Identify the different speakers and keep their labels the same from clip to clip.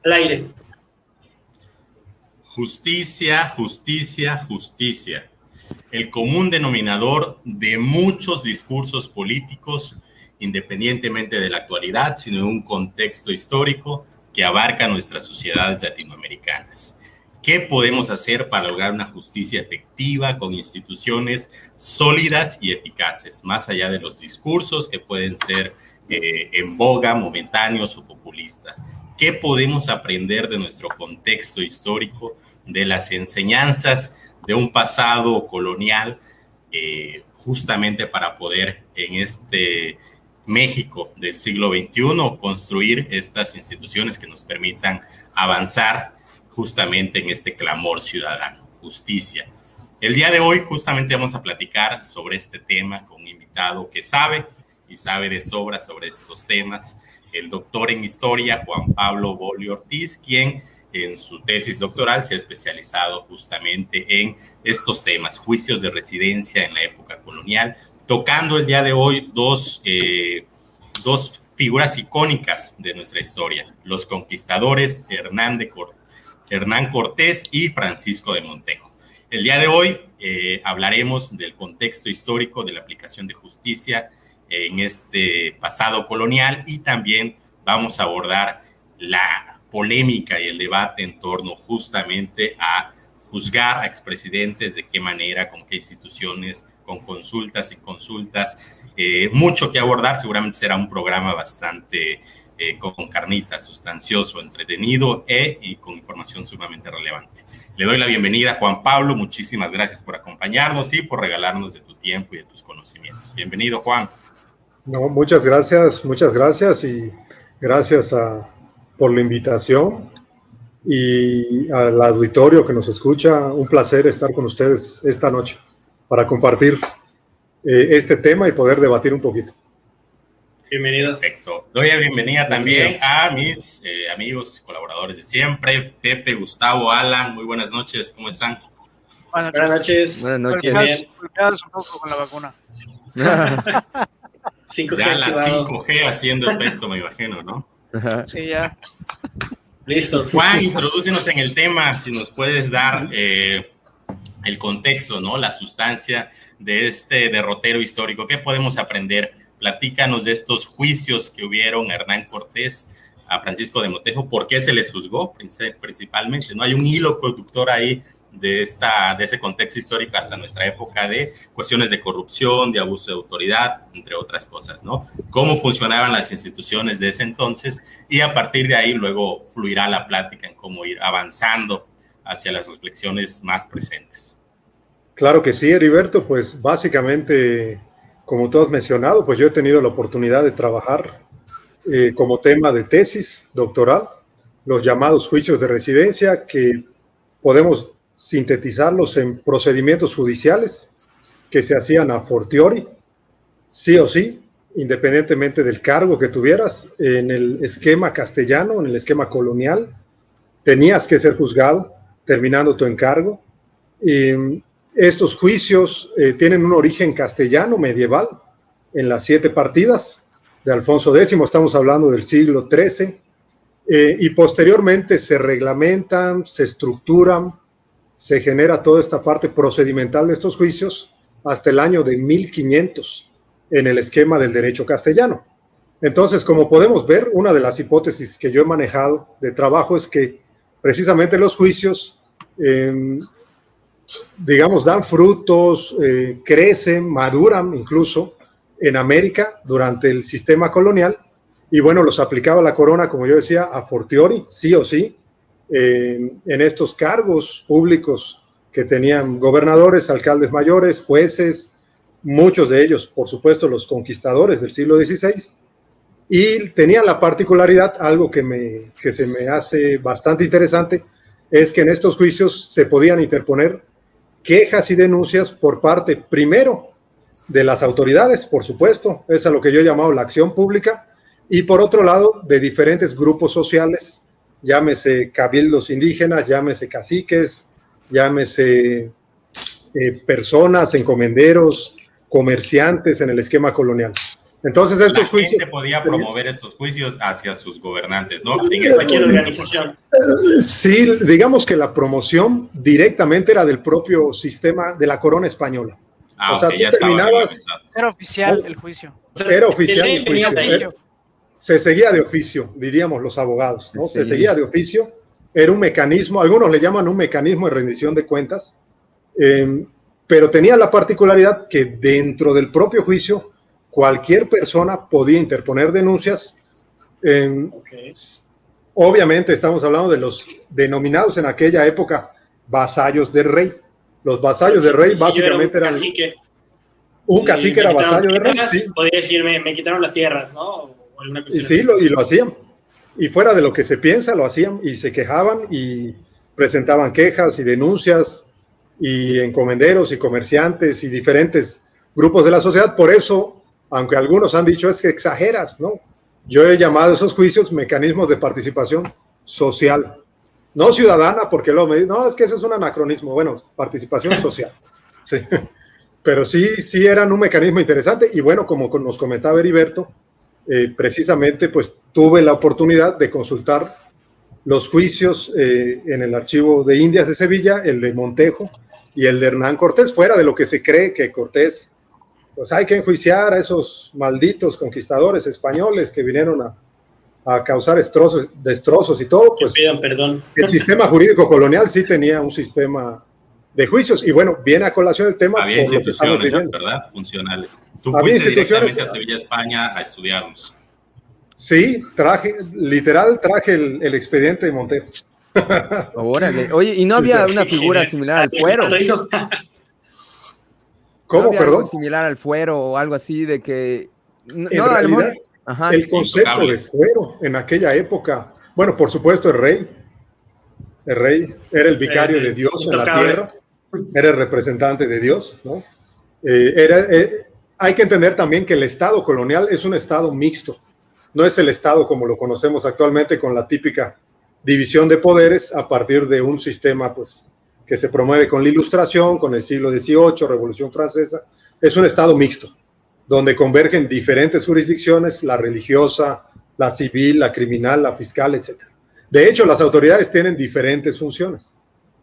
Speaker 1: Al aire.
Speaker 2: Justicia, justicia, justicia. El común denominador de muchos discursos políticos, independientemente de la actualidad, sino de un contexto histórico que abarca nuestras sociedades latinoamericanas. ¿Qué podemos hacer para lograr una justicia efectiva con instituciones sólidas y eficaces, más allá de los discursos que pueden ser en boga, momentáneos o populistas? ¿Qué podemos aprender de nuestro contexto histórico, de las enseñanzas de un pasado colonial, justamente para poder en este México del siglo XXI construir estas instituciones que nos permitan avanzar justamente en este clamor ciudadano, justicia? El día de hoy justamente vamos a platicar sobre este tema con un invitado que sabe y sabe de sobra sobre estos temas, el doctor en historia Juan Pablo Bolio Ortiz, quien en su tesis doctoral se ha especializado justamente en estos temas, juicios de residencia en la época colonial, tocando el día de hoy dos figuras icónicas de nuestra historia, los conquistadores Hernán Cortés y Francisco de Montejo. El día de hoy hablaremos del contexto histórico de la aplicación de justicia en este pasado colonial y también vamos a abordar la polémica y el debate en torno justamente a juzgar a expresidentes, de qué manera, con qué instituciones, con consultas y consultas. Mucho que abordar, seguramente será un programa bastante con carnita, sustancioso, entretenido y con información sumamente relevante. Le doy la bienvenida a Juan Pablo, muchísimas gracias por acompañarnos y por regalarnos de tu tiempo y de tus conocimientos. Bienvenido, Juan.
Speaker 3: No, muchas gracias y gracias por la invitación y al auditorio que nos escucha. Un placer estar con ustedes esta noche para compartir este tema y poder debatir un poquito.
Speaker 2: Bienvenido. Perfecto. Doy la bienvenida también a mis amigos, colaboradores de siempre, Pepe, Gustavo, Alan. Muy buenas noches, ¿cómo están?
Speaker 1: Buenas noches.
Speaker 4: Buenas noches.
Speaker 5: Golpeados un poco con la vacuna.
Speaker 1: 5G
Speaker 2: ya la
Speaker 1: activado.
Speaker 2: 5G haciendo efecto, me imagino, ¿no?
Speaker 5: Sí, ya.
Speaker 1: Listo.
Speaker 2: Juan, introdúcenos en el tema, si nos puedes dar el contexto, ¿no? La sustancia de este derrotero histórico. ¿Qué podemos aprender? Platícanos de estos juicios que hubieron a Hernán Cortés, a Francisco de Montejo. ¿Por qué se les juzgó principalmente? ¿No hay un hilo conductor ahí de ese contexto histórico hasta nuestra época de cuestiones de corrupción, de abuso de autoridad, entre otras cosas, ¿no? Cómo funcionaban las instituciones de ese entonces y a partir de ahí luego fluirá la plática en cómo ir avanzando hacia las reflexiones más presentes.
Speaker 3: Claro que sí, Heriberto, pues básicamente, como tú has mencionado, pues yo he tenido la oportunidad de trabajar como tema de tesis doctoral, los llamados juicios de residencia, que podemos sintetizarlos en procedimientos judiciales que se hacían a fortiori, sí o sí, independientemente del cargo que tuvieras. En el esquema castellano, en el esquema colonial, tenías que ser juzgado terminando tu encargo. Estos juicios tienen un origen castellano medieval en las 7 partidas de Alfonso X, estamos hablando del siglo XIII, y posteriormente se reglamentan, se estructuran, se genera toda esta parte procedimental de estos juicios hasta el año de 1500 en el esquema del derecho castellano. Entonces, como podemos ver, una de las hipótesis que yo he manejado de trabajo es que precisamente los juicios, digamos, dan frutos, crecen, maduran incluso en América durante el sistema colonial y bueno, los aplicaba la corona, como yo decía, a fortiori, sí o sí, en estos cargos públicos que tenían gobernadores, alcaldes mayores, jueces, muchos de ellos, por supuesto, los conquistadores del siglo XVI, y tenían la particularidad, algo que se me hace bastante interesante, es que en estos juicios se podían interponer quejas y denuncias por parte, primero, de las autoridades, por supuesto, es a lo que yo he llamado la acción pública, y por otro lado, de diferentes grupos sociales, llámese cabildos indígenas, llámese caciques, llámese personas, encomenderos, comerciantes en el esquema colonial. Entonces estos juicios...
Speaker 2: La gente podía promover estos juicios hacia sus gobernantes, ¿no?
Speaker 1: En cualquier organización.
Speaker 3: Sí, digamos que la promoción directamente era del propio sistema de la corona española.
Speaker 2: Ah,
Speaker 3: o sea,
Speaker 2: okay,
Speaker 3: tú terminabas...
Speaker 5: Era oficial el juicio.
Speaker 3: Era oficial el juicio. Se seguía de oficio, diríamos los abogados, ¿no? Se seguía de oficio. Era un mecanismo, algunos le llaman un mecanismo de rendición de cuentas, pero tenía la particularidad que dentro del propio juicio cualquier persona podía interponer denuncias. Obviamente estamos hablando de los denominados en aquella época vasallos del rey. Los vasallos del rey básicamente eran... Un cacique era vasallo del rey, sí.
Speaker 1: Podría decirme, me quitaron las tierras, ¿no?
Speaker 3: Y sí, y lo hacían. Y fuera de lo que se piensa, lo hacían y se quejaban y presentaban quejas y denuncias y encomenderos y comerciantes y diferentes grupos de la sociedad. Por eso, aunque algunos han dicho es que exageras, ¿no? Yo he llamado a esos juicios mecanismos de participación social, no ciudadana, porque luego me dicen, no, es que eso es un anacronismo. Bueno, participación social. Sí. Pero sí eran un mecanismo interesante y bueno, como nos comentaba Heriberto, precisamente pues tuve la oportunidad de consultar los juicios en el archivo de Indias de Sevilla, el de Montejo y el de Hernán Cortés, fuera de lo que se cree que Cortés, pues hay que enjuiciar a esos malditos conquistadores españoles que vinieron a causar destrozos y todo, pues
Speaker 1: pidan perdón.
Speaker 3: El sistema jurídico colonial sí tenía un sistema de juicios y bueno, viene a colación el tema
Speaker 2: había
Speaker 3: por lo que estamos viviendo.
Speaker 2: ¿Verdad? Funcionales. Tú fuiste directamente a Sevilla, España, a estudiarlos.
Speaker 3: Sí, traje el expediente de Montejo.
Speaker 4: Órale. Oye, ¿y no había una figura similar al fuero?
Speaker 3: ¿Cómo,
Speaker 4: ¿No había
Speaker 3: perdón?
Speaker 4: algo similar al fuero o algo así de que...
Speaker 3: En realidad, el concepto de fuero en aquella época, bueno, por supuesto el rey era el vicario de Dios en la tierra, era el representante de Dios, ¿no? Hay que entender también que el Estado colonial es un Estado mixto, no es el Estado como lo conocemos actualmente con la típica división de poderes a partir de un sistema pues, que se promueve con la Ilustración, con el siglo XVIII, Revolución Francesa. Es un Estado mixto, donde convergen diferentes jurisdicciones, la religiosa, la civil, la criminal, la fiscal, etc. De hecho, las autoridades tienen diferentes funciones.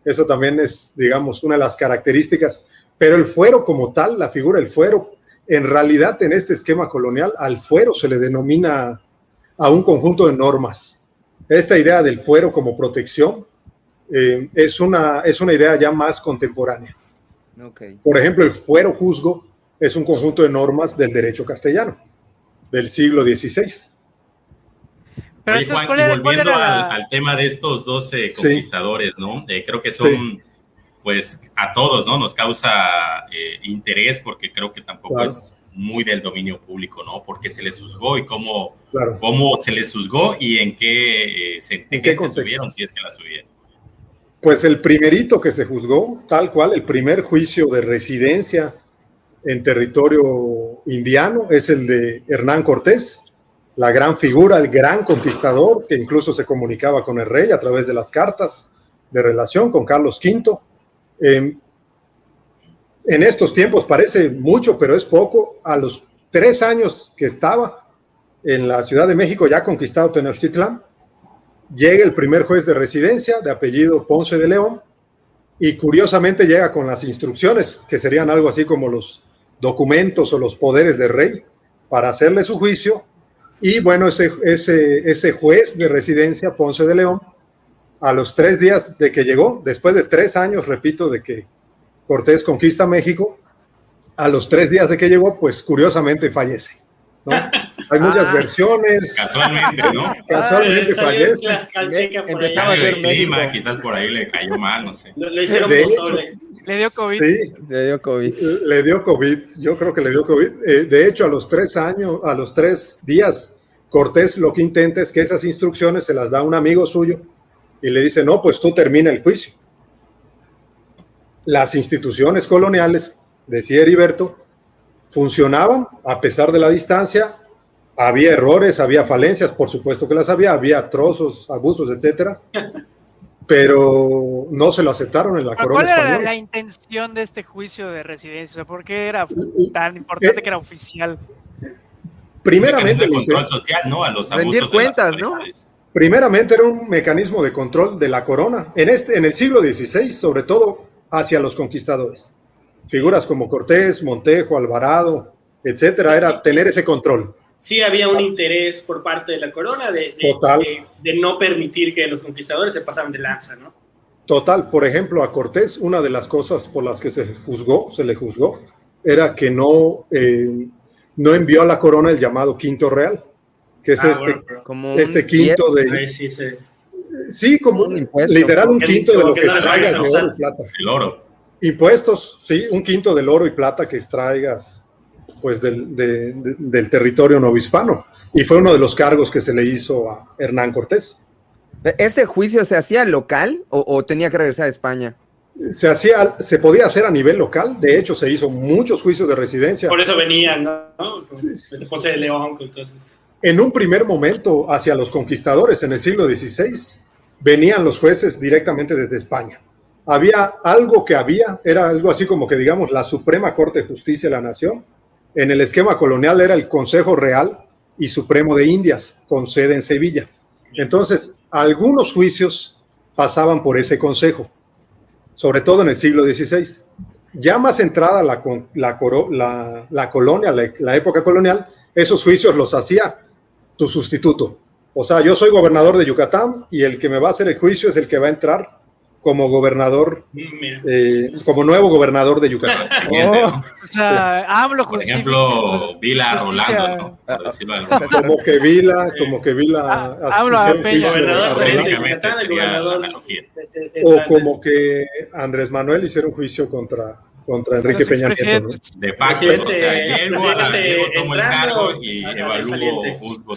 Speaker 3: Eso también es, digamos, una de las características. Pero el fuero como tal, la figura del fuero, en realidad en este esquema colonial, al fuero se le denomina a un conjunto de normas. Esta idea del fuero como protección es una idea ya más contemporánea.
Speaker 4: Okay.
Speaker 3: Por ejemplo, el fuero juzgo es un conjunto de normas del derecho castellano del siglo XVI.
Speaker 2: Oye, Juan, y volviendo al tema de estos 12 conquistadores, ¿no? Creo que son, pues, a todos, ¿no? Nos causa interés porque creo que tampoco es muy del dominio público, ¿no? Porque se les juzgó y cómo se les juzgó y en qué sentencias subieron, si es que la subieron.
Speaker 3: Pues el primerito que se juzgó, tal cual, el primer juicio de residencia en territorio indiano es el de Hernán Cortés, la gran figura, el gran conquistador, que incluso se comunicaba con el rey a través de las cartas de relación con Carlos V. En estos tiempos parece mucho, pero es poco. A los 3 años que estaba en la Ciudad de México, ya conquistado Tenochtitlán, llega el primer juez de residencia, de apellido Ponce de León, y curiosamente llega con las instrucciones, que serían algo así como los documentos o los poderes del rey, para hacerle su juicio. Y bueno, ese juez de residencia, Ponce de León, a los 3 días de que llegó, después de 3 años, repito, de que Cortés conquista México, a los 3 días de que llegó, pues curiosamente fallece, ¿no? Hay muchas versiones.
Speaker 2: Casualmente, ¿no?
Speaker 3: Casualmente fallece.
Speaker 2: Empezaba a ver clima, quizás por ahí le cayó mal, no sé.
Speaker 1: Lo hicieron
Speaker 5: le dio COVID.
Speaker 3: Sí,
Speaker 4: le dio COVID.
Speaker 3: Le dio COVID, yo creo que le dio COVID. De hecho, a los 3 días, Cortés lo que intenta es que esas instrucciones se las da a un amigo suyo y le dice, no, pues tú termina el juicio. Las instituciones coloniales, decía Heriberto, funcionaban a pesar de la distancia. Había errores, había falencias, por supuesto que las había trozos, abusos, etcétera, pero no se lo aceptaron en la corona española.
Speaker 5: ¿Cuál era la intención de este juicio de residencia? ¿Por qué era tan importante que era oficial?
Speaker 3: primeramente
Speaker 2: el control social, ¿no? A los abusos
Speaker 4: rendir cuentas,
Speaker 2: de las autoridades.
Speaker 3: Primeramente era un mecanismo de control de la corona. En el siglo XVI, sobre todo hacia los conquistadores. Figuras como Cortés, Montejo, Alvarado, etcétera, era tener ese control.
Speaker 1: Sí había un interés por parte de la corona de no permitir que los conquistadores se pasaran de lanza, ¿no?
Speaker 3: Total. Por ejemplo, a Cortés, una de las cosas por las que se le juzgó, era que no envió a la corona el llamado quinto real, que es este quinto de... Sí, como un impuesto, literal un quinto de lo que extraigas de oro y plata.
Speaker 2: El oro.
Speaker 3: Impuestos, sí, un quinto del oro y plata que extraigas pues del territorio novohispano. Y fue uno de los cargos que se le hizo a Hernán Cortés.
Speaker 4: ¿Este juicio se hacía local o tenía que regresar a España?
Speaker 3: Se podía hacer a nivel local. De hecho, se hizo muchos juicios de residencia.
Speaker 1: Por eso venían, ¿no? Ponce de León, entonces.
Speaker 3: En un primer momento, hacia los conquistadores en el siglo XVI, venían los jueces directamente desde España. Era algo así como que, digamos, la Suprema Corte de Justicia de la Nación. En el esquema colonial era el Consejo Real y Supremo de Indias, con sede en Sevilla. Entonces, algunos juicios pasaban por ese consejo, sobre todo en el siglo XVI. Ya más entrada la colonia, la época colonial, esos juicios los hacía tu sustituto. O sea, yo soy gobernador de Yucatán y el que me va a hacer el juicio es el que va a entrar como gobernador, como nuevo gobernador de Yucatán.
Speaker 5: O sea, hablo
Speaker 2: por ejemplo, Vila Rolando, ¿no? Por decirlo de alguna forma.
Speaker 3: Como que Vila
Speaker 5: hablo a Peña.
Speaker 3: O como que Andrés Manuel hiciera un juicio contra Enrique Peña Nieto, ¿no?
Speaker 2: De facto, o sea, llego, tomo el cargo y evalúo, juzgo.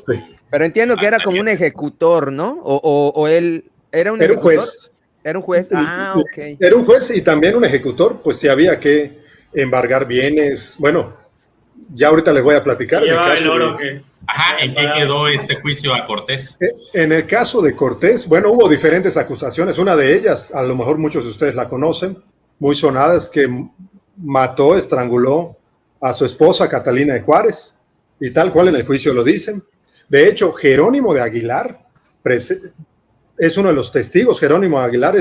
Speaker 4: Pero entiendo que era como un ejecutor, ¿no? O él era un
Speaker 3: juez.
Speaker 4: Era un juez, ok.
Speaker 3: Era un juez y también un ejecutor, pues si había que embargar bienes. Bueno, ya ahorita les voy a platicar.
Speaker 2: ¿En qué quedó este juicio a Cortés?
Speaker 3: En el caso de Cortés, bueno, hubo diferentes acusaciones. Una de ellas, a lo mejor muchos de ustedes la conocen, muy sonada, es que mató, estranguló a su esposa Catalina de Juárez, y tal cual en el juicio lo dicen. De hecho, Jerónimo de Aguilar es uno de los testigos. Jerónimo de Aguilar,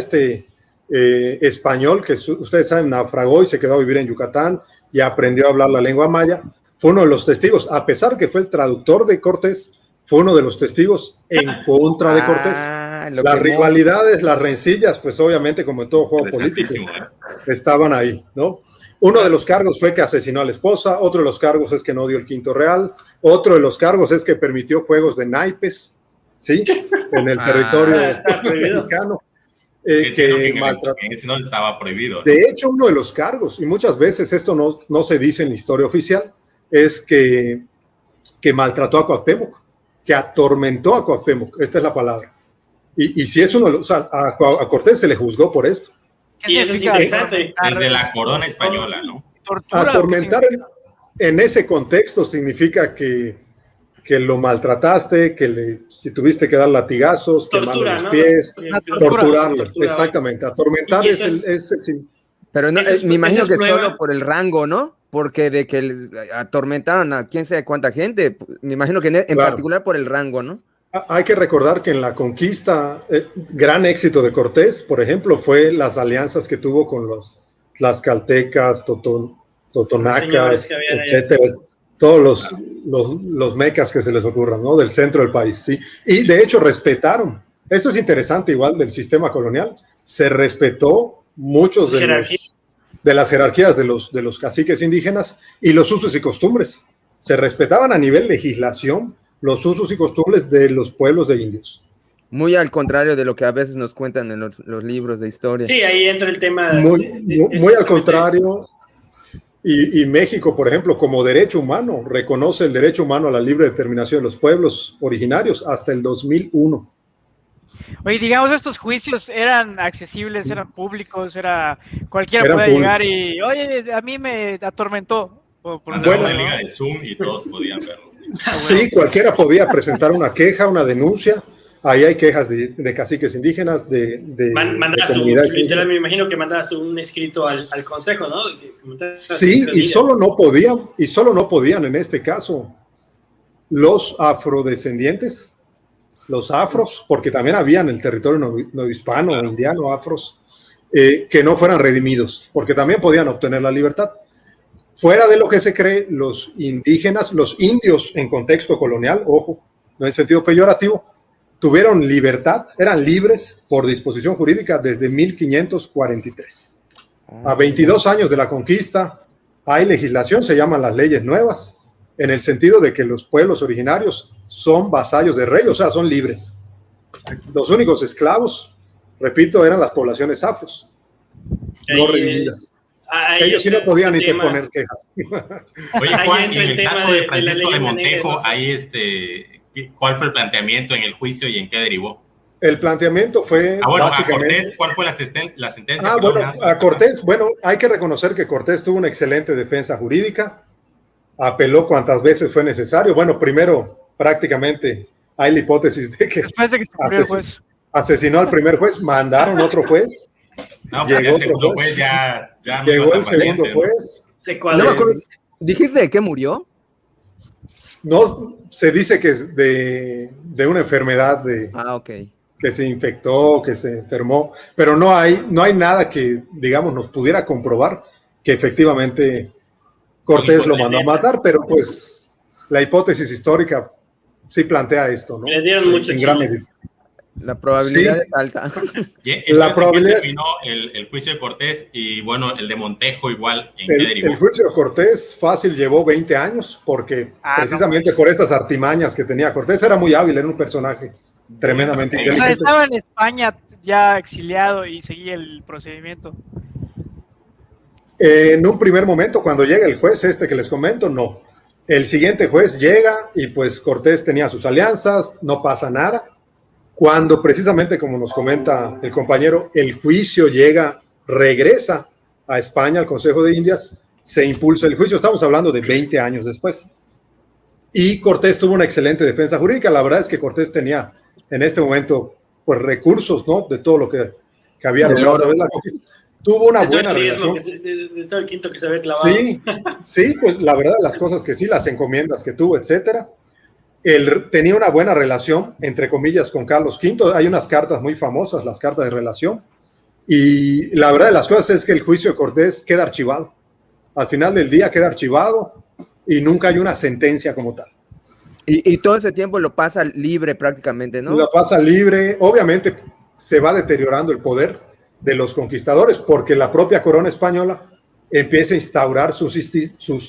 Speaker 3: español que ustedes saben, naufragó y se quedó a vivir en Yucatán y aprendió a hablar la lengua maya, fue uno de los testigos, a pesar que fue el traductor de Cortés, fue uno de los testigos en contra de Cortés. Las rivalidades, las rencillas, pues obviamente como en todo juego político, estaban ahí, ¿no? Uno de los cargos fue que asesinó a la esposa, otro de los cargos es que no dio el quinto real, otro de los cargos es que permitió juegos de naipes, ¿sí? En el territorio mexicano. Que maltrató.
Speaker 2: Ese no estaba prohibido.
Speaker 3: De hecho, uno de los cargos, y muchas veces esto no se dice en la historia oficial, es que maltrató a Cuauhtémoc, que atormentó a Cuauhtémoc, esta es la palabra. Y si es uno, o sea, a Cortés se le juzgó por esto.
Speaker 1: Y eso es interesante.
Speaker 2: Desde la corona española, ¿no?
Speaker 3: Atormentar en ese contexto significa que lo maltrataste, si tuviste que dar latigazos, quemarle los pies, torturarlo, exactamente. Atormentar es el
Speaker 4: pero no, me imagino que solo por el rango, ¿no? Porque de que atormentaron a quién sabe cuánta gente, me imagino que en particular por el rango, ¿no?
Speaker 3: Hay que recordar que en la conquista, gran éxito de Cortés, por ejemplo, fue las alianzas que tuvo con los tlaxcaltecas, totonacas, etcétera. Todos los mecas que se les ocurran, ¿no? Del centro del país, sí. Y de hecho respetaron. Esto es interesante igual del sistema colonial. Se respetó muchos de las jerarquías de los caciques indígenas y los usos y costumbres. Se respetaban a nivel legislación los usos y costumbres de los pueblos de indios.
Speaker 4: Muy al contrario de lo que a veces nos cuentan en los libros de historia.
Speaker 1: Sí, ahí entra el tema.
Speaker 3: Muy al contrario. Y México, por ejemplo, como derecho humano, reconoce el derecho humano a la libre determinación de los pueblos originarios hasta el 2001.
Speaker 5: Oye, digamos, estos juicios eran accesibles, eran públicos, cualquiera podía llegar y, oye, a mí me atormentó.
Speaker 2: Una liga de Zoom y todos podían verlo.
Speaker 3: Sí, cualquiera podía presentar una queja, una denuncia. Ahí hay quejas de caciques indígenas, de comunidades indígenas.
Speaker 1: Me imagino que mandaste un escrito al consejo, ¿no?
Speaker 3: Sí, y solo no podían en este caso los afrodescendientes, los afros, porque también había en el territorio novohispano o indiano afros, que no fueran redimidos, porque también podían obtener la libertad. Fuera de lo que se cree, los indígenas, los indios en contexto colonial, ojo, no en sentido peyorativo, tuvieron libertad, eran libres por disposición jurídica desde 1543. A 22 años de la conquista hay legislación, se llaman las leyes nuevas, en el sentido de que los pueblos originarios son vasallos de rey, o sea, son libres. Los únicos esclavos, repito, eran las poblaciones afros, no redimidas. Ellos sí no podían interponer quejas.
Speaker 2: Oye, Juan, y en el caso de Francisco de Montejo, ahí ¿cuál fue el planteamiento en el juicio y en qué derivó?
Speaker 3: El planteamiento fue básicamente...
Speaker 2: a Cortés, ¿cuál fue la sentencia?
Speaker 3: A Cortés, hay que reconocer que Cortés tuvo una excelente defensa jurídica, apeló cuantas veces fue necesario. Bueno, primero, prácticamente, hay la hipótesis de que,
Speaker 5: después de que se murió el juez,
Speaker 3: asesinó al primer juez, mandaron otro juez.
Speaker 2: No, llegó el segundo juez, ya
Speaker 3: llegó el segundo juez.
Speaker 4: ¿Dijiste de qué murió?
Speaker 3: No, se dice que es de una enfermedad que se infectó, que se enfermó, pero no hay nada que, digamos, nos pudiera comprobar que efectivamente Cortés lo mandó a matar, pero pues la hipótesis histórica sí plantea esto, ¿no?
Speaker 1: Le dieron mucho
Speaker 3: en gran medida.
Speaker 4: La probabilidad es alta.
Speaker 3: La probabilidad
Speaker 2: terminó el juicio de Cortés y bueno, el de Montejo igual. ¿En qué derivó?
Speaker 3: El juicio de Cortés fácil llevó 20 años porque precisamente por estas artimañas que tenía Cortés, era muy hábil, era un personaje tremendamente inteligente.
Speaker 5: O sea, estaba en España ya exiliado y seguía el procedimiento.
Speaker 3: En un primer momento, cuando llega el juez que les comento, no. El siguiente juez llega y pues Cortés tenía sus alianzas, no pasa nada. Cuando precisamente, como nos comenta el compañero, el juicio regresa a España, al Consejo de Indias, se impulsa el juicio. Estamos hablando de 20 años después. Y Cortés tuvo una excelente defensa jurídica. La verdad es que Cortés tenía en este momento pues recursos, ¿no? De todo lo que había logrado a través de la conquista. Tuvo una buena relación.
Speaker 1: De todo el quinto que se había clavado.
Speaker 3: Sí, pues la verdad, las cosas que sí, las encomiendas que tuvo, etcétera. Él tenía una buena relación, entre comillas, con Carlos V. Hay unas cartas muy famosas, las cartas de relación. Y la verdad de las cosas es que el juicio de Cortés queda archivado. Al final del día queda archivado y nunca hay una sentencia como tal.
Speaker 4: Y todo ese tiempo lo pasa libre prácticamente, ¿no?
Speaker 3: Lo pasa libre. Obviamente se va deteriorando el poder de los conquistadores porque la propia corona española empieza a instaurar sus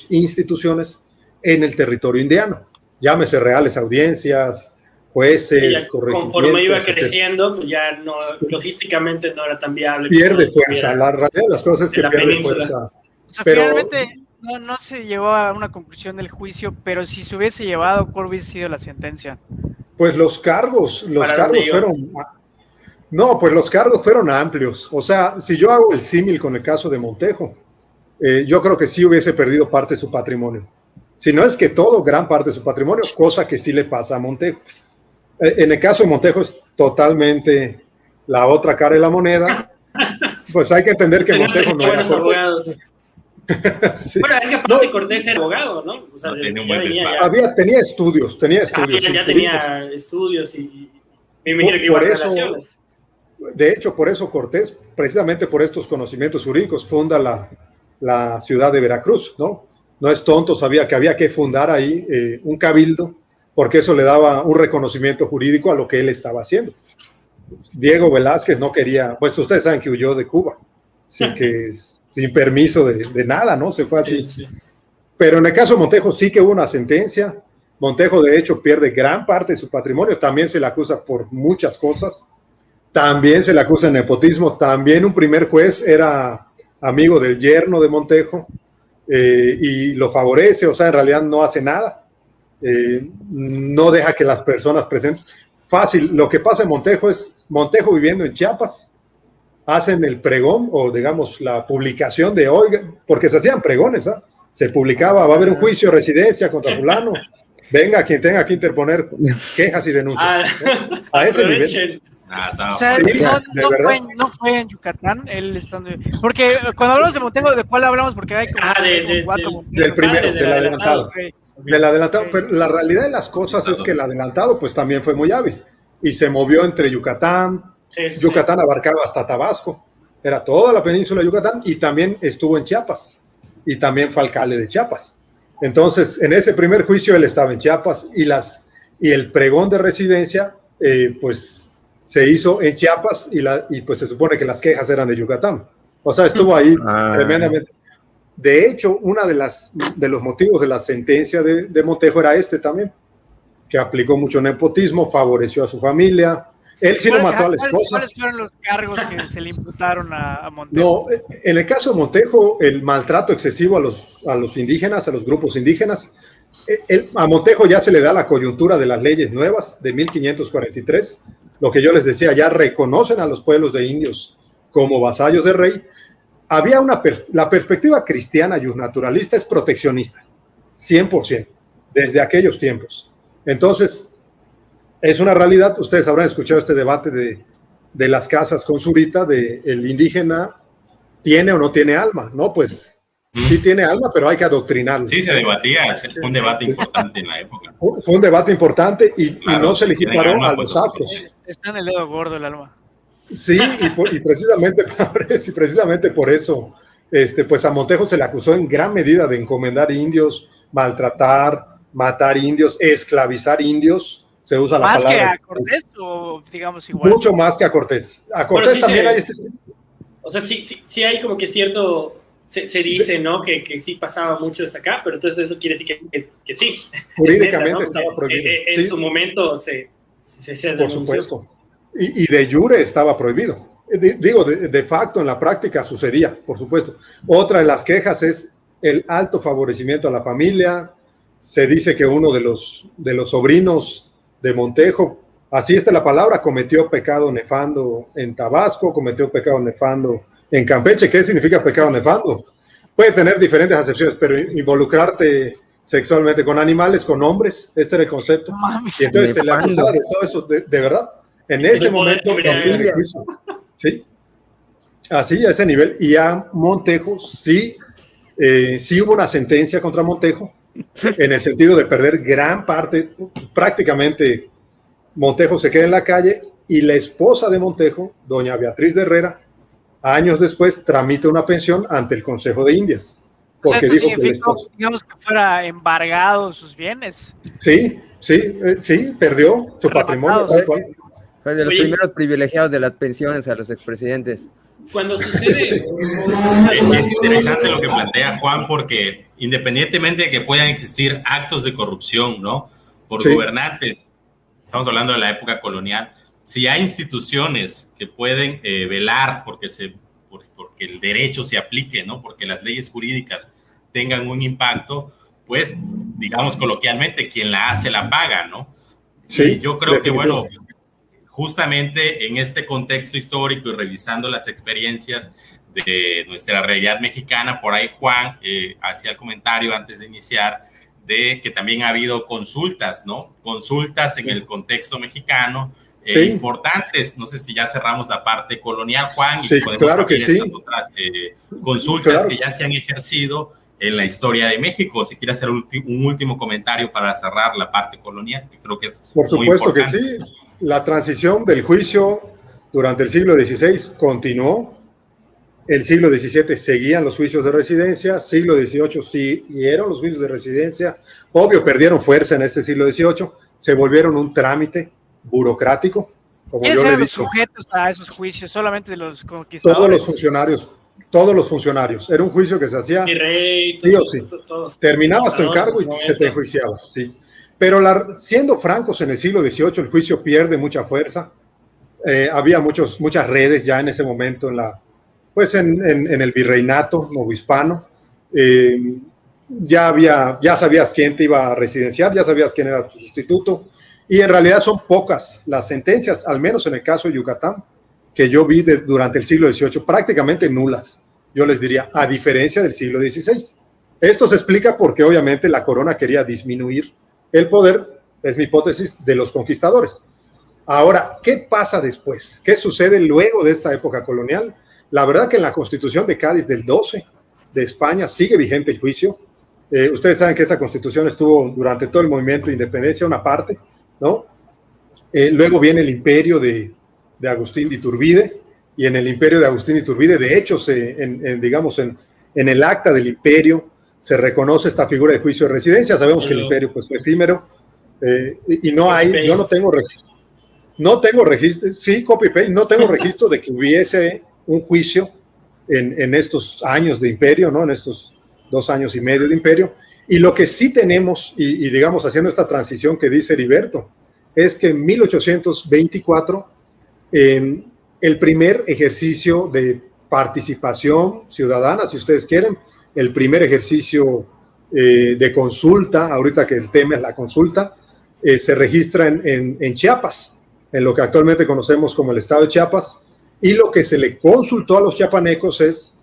Speaker 3: instituciones en el territorio indiano. Llámese reales audiencias, jueces, corregimientos.
Speaker 1: Conforme iba creciendo, pues ya no, logísticamente no era tan viable.
Speaker 3: Pierde fuerza. La realidad de las cosas es que pierde fuerza.
Speaker 5: O sea, finalmente no se llevó a una conclusión del juicio, pero si se hubiese llevado, ¿cuál hubiese sido la sentencia?
Speaker 3: Pues los cargos fueron... No, pues los cargos fueron amplios. O sea, si yo hago el símil con el caso de Montejo, yo creo que sí hubiese perdido parte de su patrimonio. Si no es que todo, gran parte de su patrimonio, cosa que sí le pasa a Montejo. En el caso de Montejo es totalmente la otra cara de la moneda. Pues hay que entender que Montejo no era Cortés.
Speaker 1: Sí. Bueno, es que aparte Cortés era abogado, ¿no? O sea,
Speaker 3: tenía estudios.
Speaker 1: Ya tenía estudios y me imagino que iba a relaciones.
Speaker 3: De hecho, por eso Cortés, precisamente por estos conocimientos jurídicos, funda la ciudad de Veracruz, ¿no? No es tonto, sabía que había que fundar ahí un cabildo, porque eso le daba un reconocimiento jurídico a lo que él estaba haciendo. Diego Velázquez no quería, pues ustedes saben que huyó de Cuba, sin permiso de nada, ¿no? Se fue así. Sí. Pero en el caso de Montejo sí que hubo una sentencia. Montejo, de hecho, pierde gran parte de su patrimonio. También se le acusa por muchas cosas. También se le acusa de nepotismo. También un primer juez era amigo del yerno de Montejo. Y lo favorece, o sea, en realidad no hace nada, no deja que las personas presenten. Fácil, lo que pasa en Montejo es, Montejo viviendo en Chiapas, hacen el pregón, o digamos la publicación de hoy, porque se hacían pregones, ¿eh? Se publicaba, va a haber un juicio de residencia contra fulano, venga quien tenga que interponer quejas y denuncias. A ese nivel.
Speaker 5: O sea, no fue en Yucatán, él estando... Porque cuando hablamos de Montejo, ¿de cuál hablamos? Porque hay como
Speaker 3: del primero, del adelantado. Okay. Del adelantado, pero la realidad de las cosas es que el adelantado pues también fue muy hábil y se movió entre Yucatán. Yucatán abarcaba hasta Tabasco, era toda la península de Yucatán, y también estuvo en Chiapas y también fue alcalde de Chiapas. Entonces, en ese primer juicio él estaba en Chiapas y el pregón de residencia pues se hizo en Chiapas y pues se supone que las quejas eran de Yucatán. O sea, estuvo ahí tremendamente. De hecho, uno de los motivos de la sentencia de Montejo era también, que aplicó mucho nepotismo, favoreció a su familia. Él sí no mató a la esposa.
Speaker 5: ¿Cuáles fueron los cargos que se le imputaron a Montejo?
Speaker 3: No, en el caso de Montejo, el maltrato excesivo a los indígenas, a los grupos indígenas. A Montejo ya se le da la coyuntura de las leyes nuevas de 1543, lo que yo les decía, ya reconocen a los pueblos de indios como vasallos del rey. Había la perspectiva cristiana y naturalista es proteccionista, 100%, desde aquellos tiempos. Entonces, es una realidad. Ustedes habrán escuchado este debate de las casas con Zurita, de el indígena tiene o no tiene alma, ¿no? Pues sí tiene alma, pero hay que adoctrinarlo.
Speaker 2: Sí, se debatía, fue un debate importante en la época.
Speaker 3: Fue un debate importante y no se le equiparó a los afros.
Speaker 5: Está en el dedo gordo el alma.
Speaker 3: Sí, y precisamente por eso, pues a Montejo se le acusó en gran medida de encomendar indios, maltratar, matar indios, esclavizar indios. Se usa la palabra.
Speaker 5: ¿Más que a Cortés o digamos igual?
Speaker 3: Mucho más que a Cortés. A Cortés sí también hay
Speaker 1: O sea, sí hay como que cierto... Se dice, ¿no? Que sí pasaba mucho hasta acá, pero entonces eso quiere decir que sí.
Speaker 3: Jurídicamente, ¿no?
Speaker 1: Estaba
Speaker 3: prohibido.
Speaker 1: En su momento se
Speaker 3: por supuesto. Y de jure estaba prohibido. Digo, de facto, en la práctica sucedía, por supuesto. Otra de las quejas es el alto favorecimiento a la familia. Se dice que uno de los sobrinos de Montejo, así está la palabra, cometió pecado nefando en Tabasco, cometió pecado nefando en Campeche. ¿Qué significa pecado nefando? Puede tener diferentes acepciones, pero involucrarte sexualmente con animales, con hombres, este era el concepto. Y entonces se le acusaba de todo eso, de verdad. En ese momento, ¿sí? Así, a ese nivel. Y a Montejo, sí hubo una sentencia contra Montejo, en el sentido de perder gran parte, prácticamente Montejo se queda en la calle, y la esposa de Montejo, doña Beatriz de Herrera, años después tramita una pensión ante el Consejo de Indias. Porque
Speaker 5: dijo que el esposo, digamos, que fuera embargado sus bienes.
Speaker 3: Sí, perdió su patrimonio. Tal cual.
Speaker 4: Fue de los primeros privilegiados de las pensiones a los expresidentes.
Speaker 1: Cuando sucede...
Speaker 2: Es interesante lo que plantea Juan, porque independientemente de que puedan existir actos de corrupción, ¿no? Por gobernantes, estamos hablando de la época colonial, si hay instituciones que pueden velar porque el derecho se aplique, ¿no? Porque las leyes jurídicas tengan un impacto, pues, digamos coloquialmente, quien la hace la paga, ¿no? Sí, y yo creo que, bueno, justamente en este contexto histórico y revisando las experiencias de nuestra realidad mexicana, por ahí Juan hacía el comentario antes de iniciar de que también ha habido consultas, ¿no? Consultas en el contexto mexicano, importantes. No sé si ya cerramos la parte colonial, Juan.
Speaker 3: Sí, y claro que sí.
Speaker 2: Otras consultas que ya se han ejercido en la historia de México. Si quiere hacer un último comentario para cerrar la parte colonial, que creo que es
Speaker 3: por supuesto que sí. La transición del juicio durante el siglo XVI continuó. El siglo XVII seguían los juicios de residencia. Siglo XVIII siguieron los juicios de residencia. Obvio, perdieron fuerza en este siglo XVIII. Se volvieron un trámite burocrático, como yo le he dicho.
Speaker 5: Sujetos a esos juicios? ¿Solamente los conquistadores?
Speaker 3: Todos los funcionarios. Era un juicio que se hacía sí o sí. Terminabas tu encargo y se te enjuiciaba, sí. Pero siendo francos, en el siglo XVIII el juicio pierde mucha fuerza. Había muchas redes ya en ese momento en el virreinato novohispano. Ya sabías quién te iba a residenciar, ya sabías quién era tu sustituto. Y en realidad son pocas las sentencias, al menos en el caso de Yucatán, que yo vi durante el siglo XVIII, prácticamente nulas, yo les diría, a diferencia del siglo XVI. Esto se explica porque obviamente la corona quería disminuir el poder, es mi hipótesis, de los conquistadores. Ahora, ¿qué pasa después? ¿Qué sucede luego de esta época colonial? La verdad que en la Constitución de Cádiz del 12 de España sigue vigente el juicio. Ustedes saben que esa Constitución estuvo durante todo el movimiento de independencia, una parte, ¿no? Luego viene el imperio de Agustín de Iturbide, y en el imperio de Agustín de Iturbide, de hecho, digamos, en el acta del imperio se reconoce esta figura de juicio de residencia. Sabemos que el imperio pues, fue efímero, y no hay, yo no tengo registro, sí, copy-paste, no tengo registro de que hubiese un juicio en estos años de imperio, ¿no? En estos 2 años y medio de imperio. Y lo que sí tenemos, y digamos, haciendo esta transición que dice Heriberto, es que en 1824, el primer ejercicio de participación ciudadana, si ustedes quieren, el primer ejercicio de consulta, ahorita que el tema es la consulta, se registra en Chiapas, en lo que actualmente conocemos como el estado de Chiapas, y lo que se le consultó a los chiapanecos es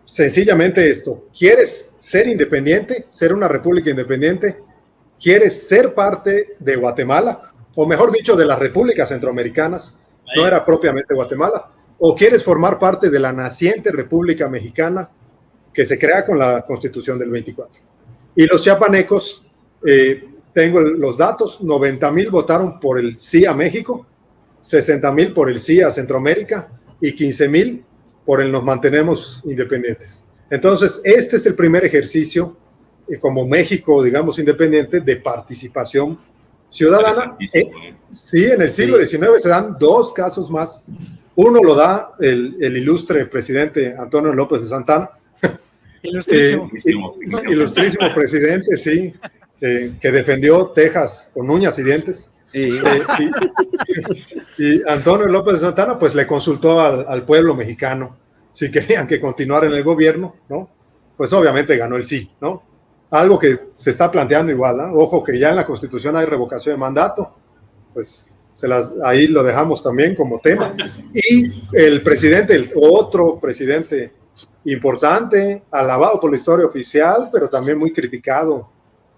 Speaker 3: sencillamente esto: ¿quieres ser independiente, ser una república independiente? ¿Quieres ser parte de Guatemala? O mejor dicho, de las repúblicas centroamericanas, no era propiamente Guatemala. ¿O quieres formar parte de la naciente República Mexicana que se crea con la Constitución del 24? Y los chiapanecos, tengo los datos, 90,000 votaron por el sí a México, 60,000 por el sí a Centroamérica y 15,000 por el nos mantenemos independientes. Entonces, este es el primer ejercicio como México, digamos, independiente, de participación ciudadana. Sí, en el siglo XIX se dan 2 casos más. Uno lo da el ilustre presidente Antonio López de Santana. Ilustrísimo presidente, sí, que defendió Texas con uñas y dientes. Y Antonio López de Santana pues le consultó al pueblo mexicano si querían que continuara en el gobierno, ¿no? Pues obviamente ganó el sí, ¿no? Algo que se está planteando igual, ¿no? Ojo que ya en la Constitución hay revocación de mandato, pues ahí lo dejamos también como tema. Y el presidente, el otro presidente importante, alabado por la historia oficial, pero también muy criticado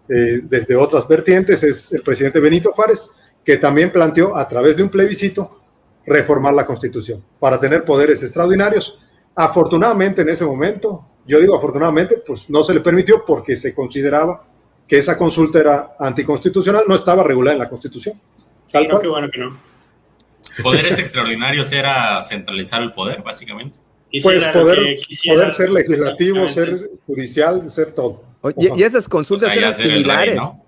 Speaker 3: desde otras vertientes, es el presidente Benito Juárez, que también planteó a través de un plebiscito reformar la Constitución para tener poderes extraordinarios. Afortunadamente en ese momento, yo digo afortunadamente, pues no se le permitió porque se consideraba que esa consulta era anticonstitucional, no estaba regulada en la Constitución.
Speaker 1: Sí, no, qué bueno que no.
Speaker 2: Poderes extraordinarios era centralizar el poder, básicamente.
Speaker 3: Pues poder ser legislativo, ser judicial, ser todo.
Speaker 4: Oye, y esas consultas eran similares. Rey, ¿no?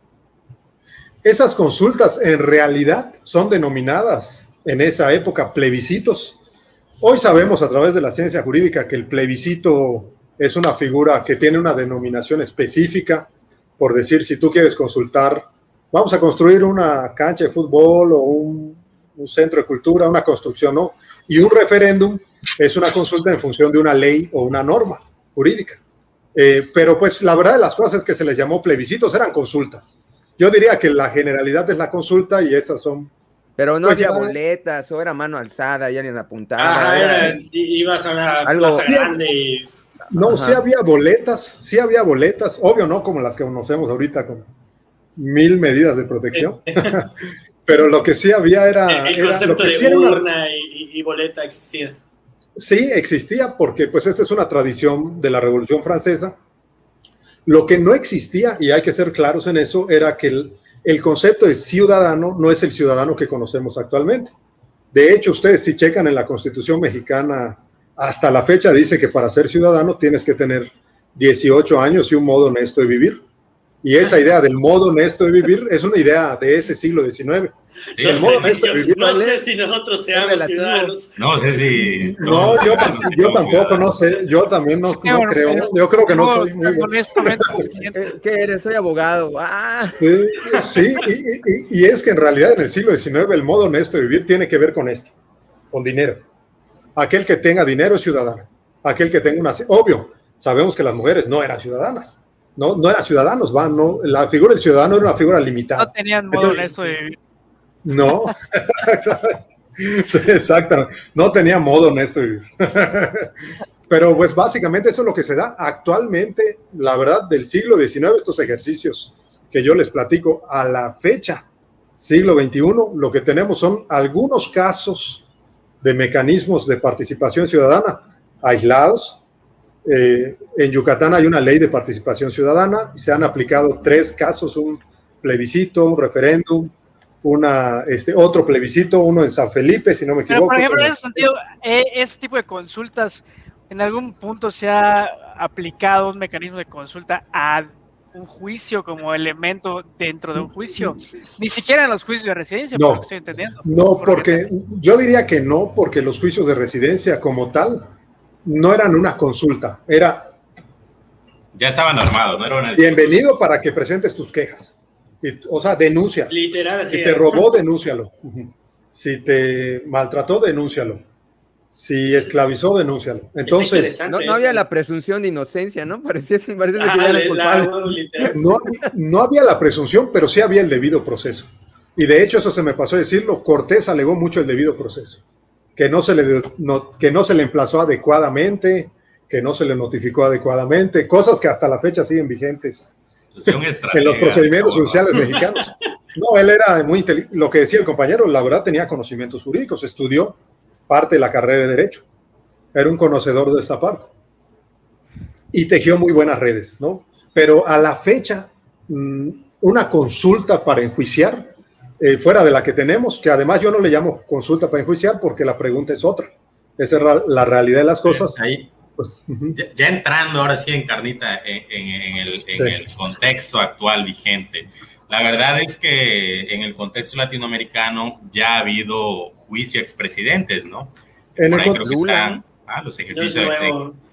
Speaker 3: Esas consultas en realidad son denominadas en esa época plebiscitos. Hoy sabemos a través de la ciencia jurídica que el plebiscito es una figura que tiene una denominación específica, por decir, si tú quieres consultar, vamos a construir una cancha de fútbol o un centro de cultura, una construcción, ¿no? Y un referéndum es una consulta en función de una ley o una norma jurídica. Pero pues la verdad de las cosas es que se les llamó plebiscitos, eran consultas. Yo diría que la generalidad es la consulta y esas son...
Speaker 4: Pero no había boletas, o era mano alzada, ya ni la apuntaba.
Speaker 1: Ibas a una plaza grande y...
Speaker 3: No, sí había boletas, obvio no como las que conocemos ahorita con 1000 medidas de protección, pero lo que sí había era...
Speaker 1: El concepto de urna y boleta existía.
Speaker 3: Sí, existía porque pues esta es una tradición de la Revolución Francesa. Lo que no existía, y hay que ser claros en eso, era que el concepto de ciudadano no es el ciudadano que conocemos actualmente. De hecho, ustedes si checan en la Constitución mexicana, hasta la fecha dice que para ser ciudadano tienes que tener 18 años y un modo honesto de vivir. Y esa idea del modo honesto de vivir es una idea de ese siglo XIX.
Speaker 1: Sí, el modo honesto de vivir. No sé si nosotros seamos ciudadanos.
Speaker 2: No sé si...
Speaker 3: No, yo tampoco, no sé. Yo también no creo. Yo creo que no soy muy bueno.
Speaker 4: ¿Qué eres? Soy abogado.
Speaker 3: Sí, y es que en realidad en el siglo XIX el modo honesto de vivir tiene que ver con esto, con dinero. Aquel que tenga dinero es ciudadano. Aquel que tenga una... Obvio, sabemos que las mujeres no eran ciudadanas. No eran ciudadanos, no, la figura del ciudadano era una figura limitada.
Speaker 5: No tenían modo honesto de vivir.
Speaker 3: No, exactamente, no tenía modo honesto de vivir. Pero pues básicamente eso es lo que se da actualmente, la verdad, del siglo XIX, estos ejercicios que yo les platico a la fecha. siglo XXI, lo que tenemos son algunos casos de mecanismos de participación ciudadana aislados. En Yucatán hay una ley de participación ciudadana y se han aplicado 3 casos, un plebiscito, un referéndum, otro plebiscito, uno en San Felipe, si no me equivoco.
Speaker 5: Pero, por ejemplo, en ese sentido, ese tipo de consultas, ¿en algún punto se ha aplicado un mecanismo de consulta a un juicio como elemento dentro de un juicio? Ni siquiera en los juicios de residencia, por lo que estoy entendiendo.
Speaker 3: No, porque yo diría que no, porque los juicios de residencia como tal no eran una consulta,
Speaker 2: ya estaban armados, no era una...
Speaker 3: Bienvenido para que presentes tus quejas. O sea, denuncia.
Speaker 1: Literal,
Speaker 3: si te robó, denúncialo. Si te maltrató, denúncialo. Si esclavizó, denúncialo. Entonces,
Speaker 4: no había la presunción de inocencia, ¿no? Parece que ya era culpable.
Speaker 3: No había la presunción, pero sí había el debido proceso. Y de hecho, eso se me pasó a decirlo, Cortés alegó mucho el debido proceso. Que no se le emplazó adecuadamente, que no se le notificó adecuadamente, cosas que hasta la fecha siguen vigentes en los procedimientos judiciales mexicanos. No, él era muy inteligente. Lo que decía el compañero, la verdad tenía conocimientos jurídicos, estudió parte de la carrera de Derecho. Era un conocedor de esta parte. Y tejió muy buenas redes, ¿no? Pero a la fecha, una consulta para enjuiciar, fuera de la que tenemos, que además yo no le llamo consulta para enjuiciar porque la pregunta es otra. Esa es la realidad de las cosas.
Speaker 2: Ahí. Pues, ya entrando ahora sí en carnita en el contexto actual vigente, la verdad es que en el contexto latinoamericano ya ha habido juicio a expresidentes, ¿no? Por ahí creo que están los ejercicios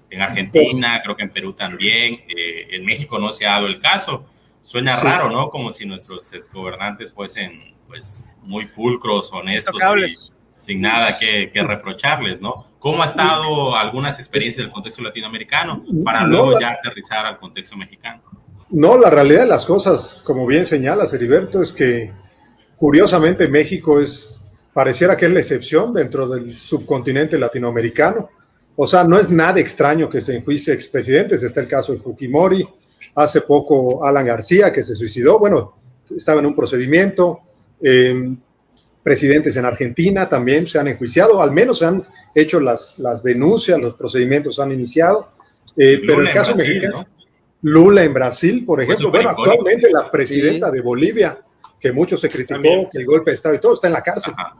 Speaker 2: en Argentina, creo que en Perú también, en México no se ha dado el caso. Suena raro, ¿no? Como si nuestros gobernantes fuesen pues muy pulcros, honestos y sin nada que reprocharles, ¿no? ¿Cómo ha estado algunas experiencias del contexto latinoamericano para luego ya aterrizar al contexto mexicano?
Speaker 3: No, la realidad de las cosas, como bien señalas, Heriberto, es que curiosamente México pareciera que es la excepción dentro del subcontinente latinoamericano. O sea, no es nada extraño que se enjuicie expresidentes. Está el caso de Fujimori, hace poco Alan García, que se suicidó, bueno, estaba en un procedimiento. Presidentes en Argentina también se han enjuiciado, al menos se han hecho las denuncias, los procedimientos han iniciado, pero el caso mexicano, ¿no? Lula en Brasil, por ejemplo, bueno, actualmente la presidenta de Bolivia, que mucho se criticó, que el golpe de Estado y todo, está en la cárcel. Ajá.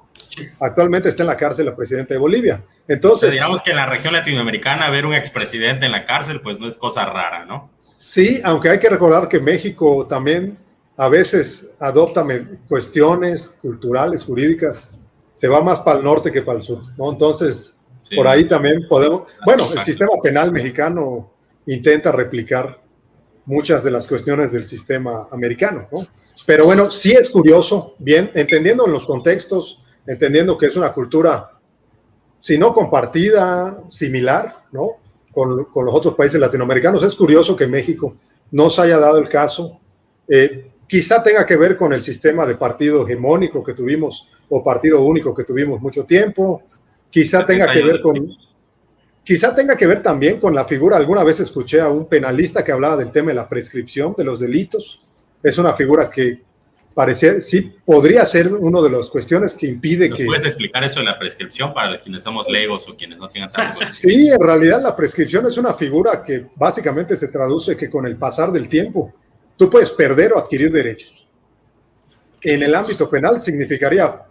Speaker 3: Actualmente está en la cárcel la presidenta de Bolivia. Entonces,
Speaker 2: digamos que en la región latinoamericana ver un expresidente en la cárcel, pues no es cosa rara, ¿no?
Speaker 3: Sí, aunque hay que recordar que México también a veces adopta cuestiones culturales, jurídicas, se va más para el norte que para el sur, ¿no? Entonces, por ahí también podemos... Bueno, el sistema penal mexicano intenta replicar muchas de las cuestiones del sistema americano, ¿no? Pero bueno, sí es curioso, bien, entendiendo en los contextos, entendiendo que es una cultura, si no compartida, similar, ¿no? Con los otros países latinoamericanos, es curioso que México no se haya dado el caso. Quizá tenga que ver con el sistema de partido hegemónico que tuvimos, o partido único que tuvimos mucho tiempo. Quizá tenga que ver también con la figura. Alguna vez escuché a un penalista que hablaba del tema de la prescripción de los delitos. Es una figura que podría ser una de las cuestiones que impide que...
Speaker 2: ¿Puedes explicar eso de la prescripción para quienes somos legos o quienes no tengan tanto?
Speaker 3: Sí, en realidad la prescripción es una figura que básicamente se traduce que con el pasar del tiempo tú puedes perder o adquirir derechos. En el ámbito penal significaría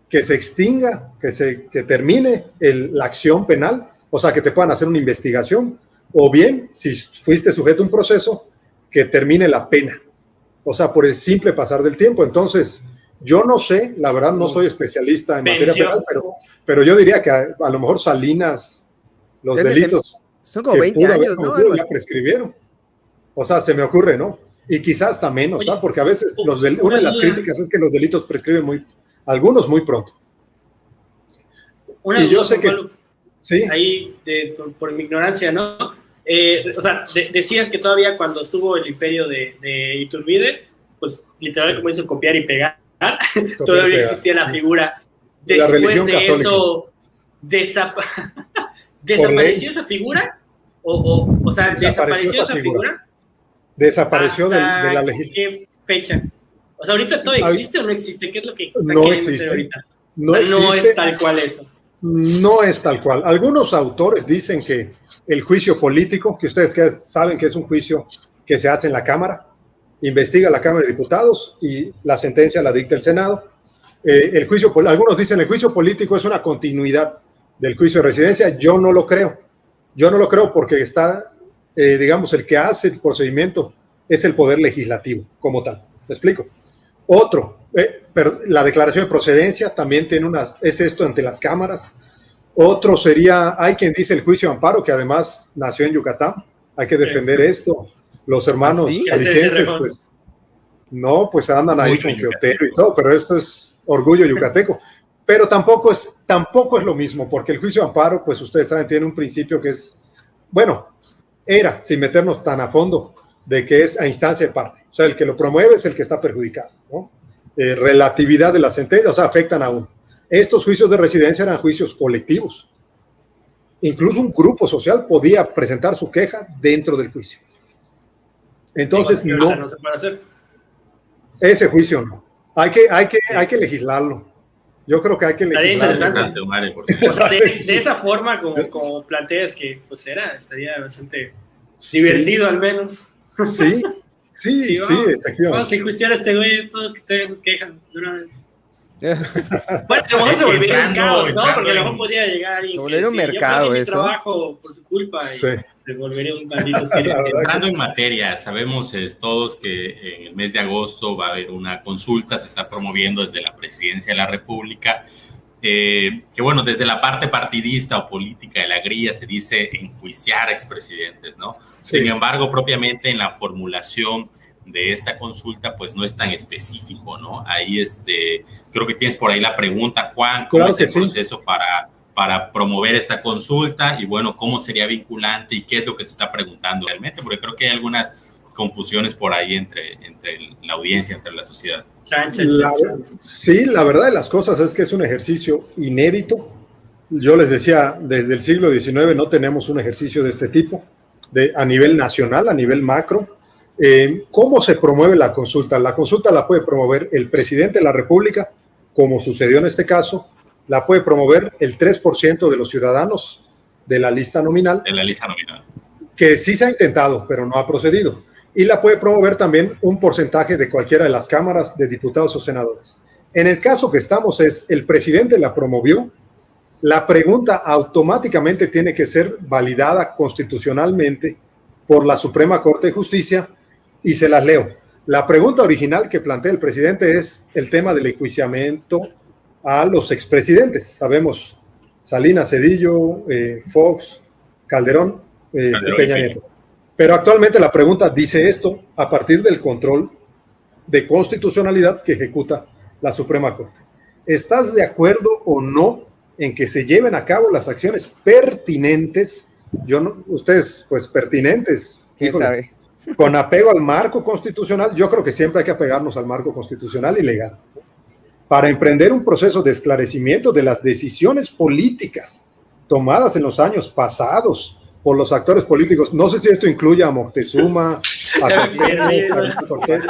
Speaker 3: que se extinga, que termine la acción penal, o sea, que te puedan hacer una investigación, o bien, si fuiste sujeto a un proceso, que termine la pena. O sea, por el simple pasar del tiempo. Entonces, yo no sé, la verdad no soy especialista en materia penal, pero yo diría que a lo mejor Salinas, los delitos
Speaker 4: son como 20 años, ¿no?
Speaker 3: Ya prescribieron. O sea, se me ocurre, ¿no? Y quizás hasta menos, ¿sabes? Porque a veces una de las críticas es que los delitos prescriben algunos muy pronto.
Speaker 1: Y yo sé que... ¿sí? Ahí, por mi ignorancia, ¿no? O sea, decías que todavía cuando estuvo el imperio de Iturbide, pues literal, como dicen, copiar y pegar, todavía existía la figura. Después de eso, ¿desapareció esa figura? O sea, ¿desapareció esa figura?
Speaker 3: Desapareció de la legislación.
Speaker 1: ¿Qué fecha? O sea, ¿ahorita todo existe o no existe? ¿Qué es lo que
Speaker 3: no existe
Speaker 1: ahorita?
Speaker 3: No,
Speaker 1: o sea,
Speaker 3: existe,
Speaker 1: no es tal cual eso.
Speaker 3: No es tal cual. Algunos autores dicen que el juicio político, que ustedes saben que es un juicio que se hace en la Cámara, investiga la Cámara de Diputados y la sentencia la dicta el Senado. Algunos dicen el juicio político es una continuidad del juicio de residencia. Yo no lo creo. Yo no lo creo porque está, digamos, el que hace el procedimiento es el Poder Legislativo como tal. ¿Me explico? Otro, la declaración de procedencia también tiene es esto ante las cámaras. Otro sería, hay quien dice el juicio de amparo, que además nació en Yucatán. Hay que defender esto. Los hermanos jaliscienses, pues, no, pues andan ahí con Queotero y todo, pero esto es orgullo yucateco. Pero tampoco es lo mismo, porque el juicio de amparo, pues ustedes saben, tiene un principio que es, bueno, sin meternos tan a fondo, de que es a instancia de parte. O sea, el que lo promueve es el que está perjudicado, ¿no? Relatividad de la sentencia, o sea, afectan a uno. Estos juicios de residencia eran juicios colectivos. Incluso un grupo social podía presentar su queja dentro del juicio. Entonces, no se puede hacer. Ese juicio no. Hay que legislarlo. Yo creo que hay que legislarlo.
Speaker 1: Interesante. O sea, de esa forma, como planteas que pues estaría bastante divertido al menos.
Speaker 3: Sí, efectivamente.
Speaker 1: Vamos a enjuiciar a este güey, todos que tengan sus quejas. Bueno, a lo mejor se volvería un caos, ¿no? Porque a lo mejor podría llegar alguien
Speaker 4: que decir, un mercado,
Speaker 1: yo perdí mi trabajo por su culpa y se volvería un maldito circo.
Speaker 2: Entrando en materia, sabemos todos que en el mes de agosto va a haber una consulta, se está promoviendo desde la Presidencia de la República, que bueno, desde la parte partidista o política de la grilla se dice enjuiciar a expresidentes, ¿no? Sí. Sin embargo, propiamente en la formulación de esta consulta, pues no es tan específico, ¿no? Ahí creo que tienes por ahí la pregunta, Juan, ¿cómo es el proceso para promover esta consulta? Y bueno, ¿cómo sería vinculante y qué es lo que se está preguntando realmente? Porque creo que hay algunas confusiones por ahí entre la audiencia, entre la sociedad.
Speaker 3: Sí, la verdad de las cosas es que es un ejercicio inédito. Yo les decía, desde el siglo XIX no tenemos un ejercicio de este tipo, a nivel nacional, a nivel macro. ¿Cómo se promueve la consulta? La consulta la puede promover el presidente de la República, como sucedió en este caso, la puede promover el 3% de los ciudadanos de la lista nominal.
Speaker 2: De la lista nominal.
Speaker 3: Que sí se ha intentado, pero no ha procedido. Y la puede promover también un porcentaje de cualquiera de las cámaras de diputados o senadores. En el caso que estamos el presidente la promovió, la pregunta automáticamente tiene que ser validada constitucionalmente por la Suprema Corte de Justicia y se las leo. La pregunta original que plantea el presidente es el tema del enjuiciamiento a los expresidentes. Sabemos Salinas, Zedillo, Fox, Calderón, Peña Nieto. Pero actualmente la pregunta dice esto a partir del control de constitucionalidad que ejecuta la Suprema Corte. ¿Estás de acuerdo o no en que se lleven a cabo las acciones pertinentes? Ustedes, pues pertinentes, híjole, con apego al marco constitucional. Yo creo que siempre hay que apegarnos al marco constitucional y legal para emprender un proceso de esclarecimiento de las decisiones políticas tomadas en los años pasados por los actores políticos. No sé si esto incluye a Moctezuma, a Cortés.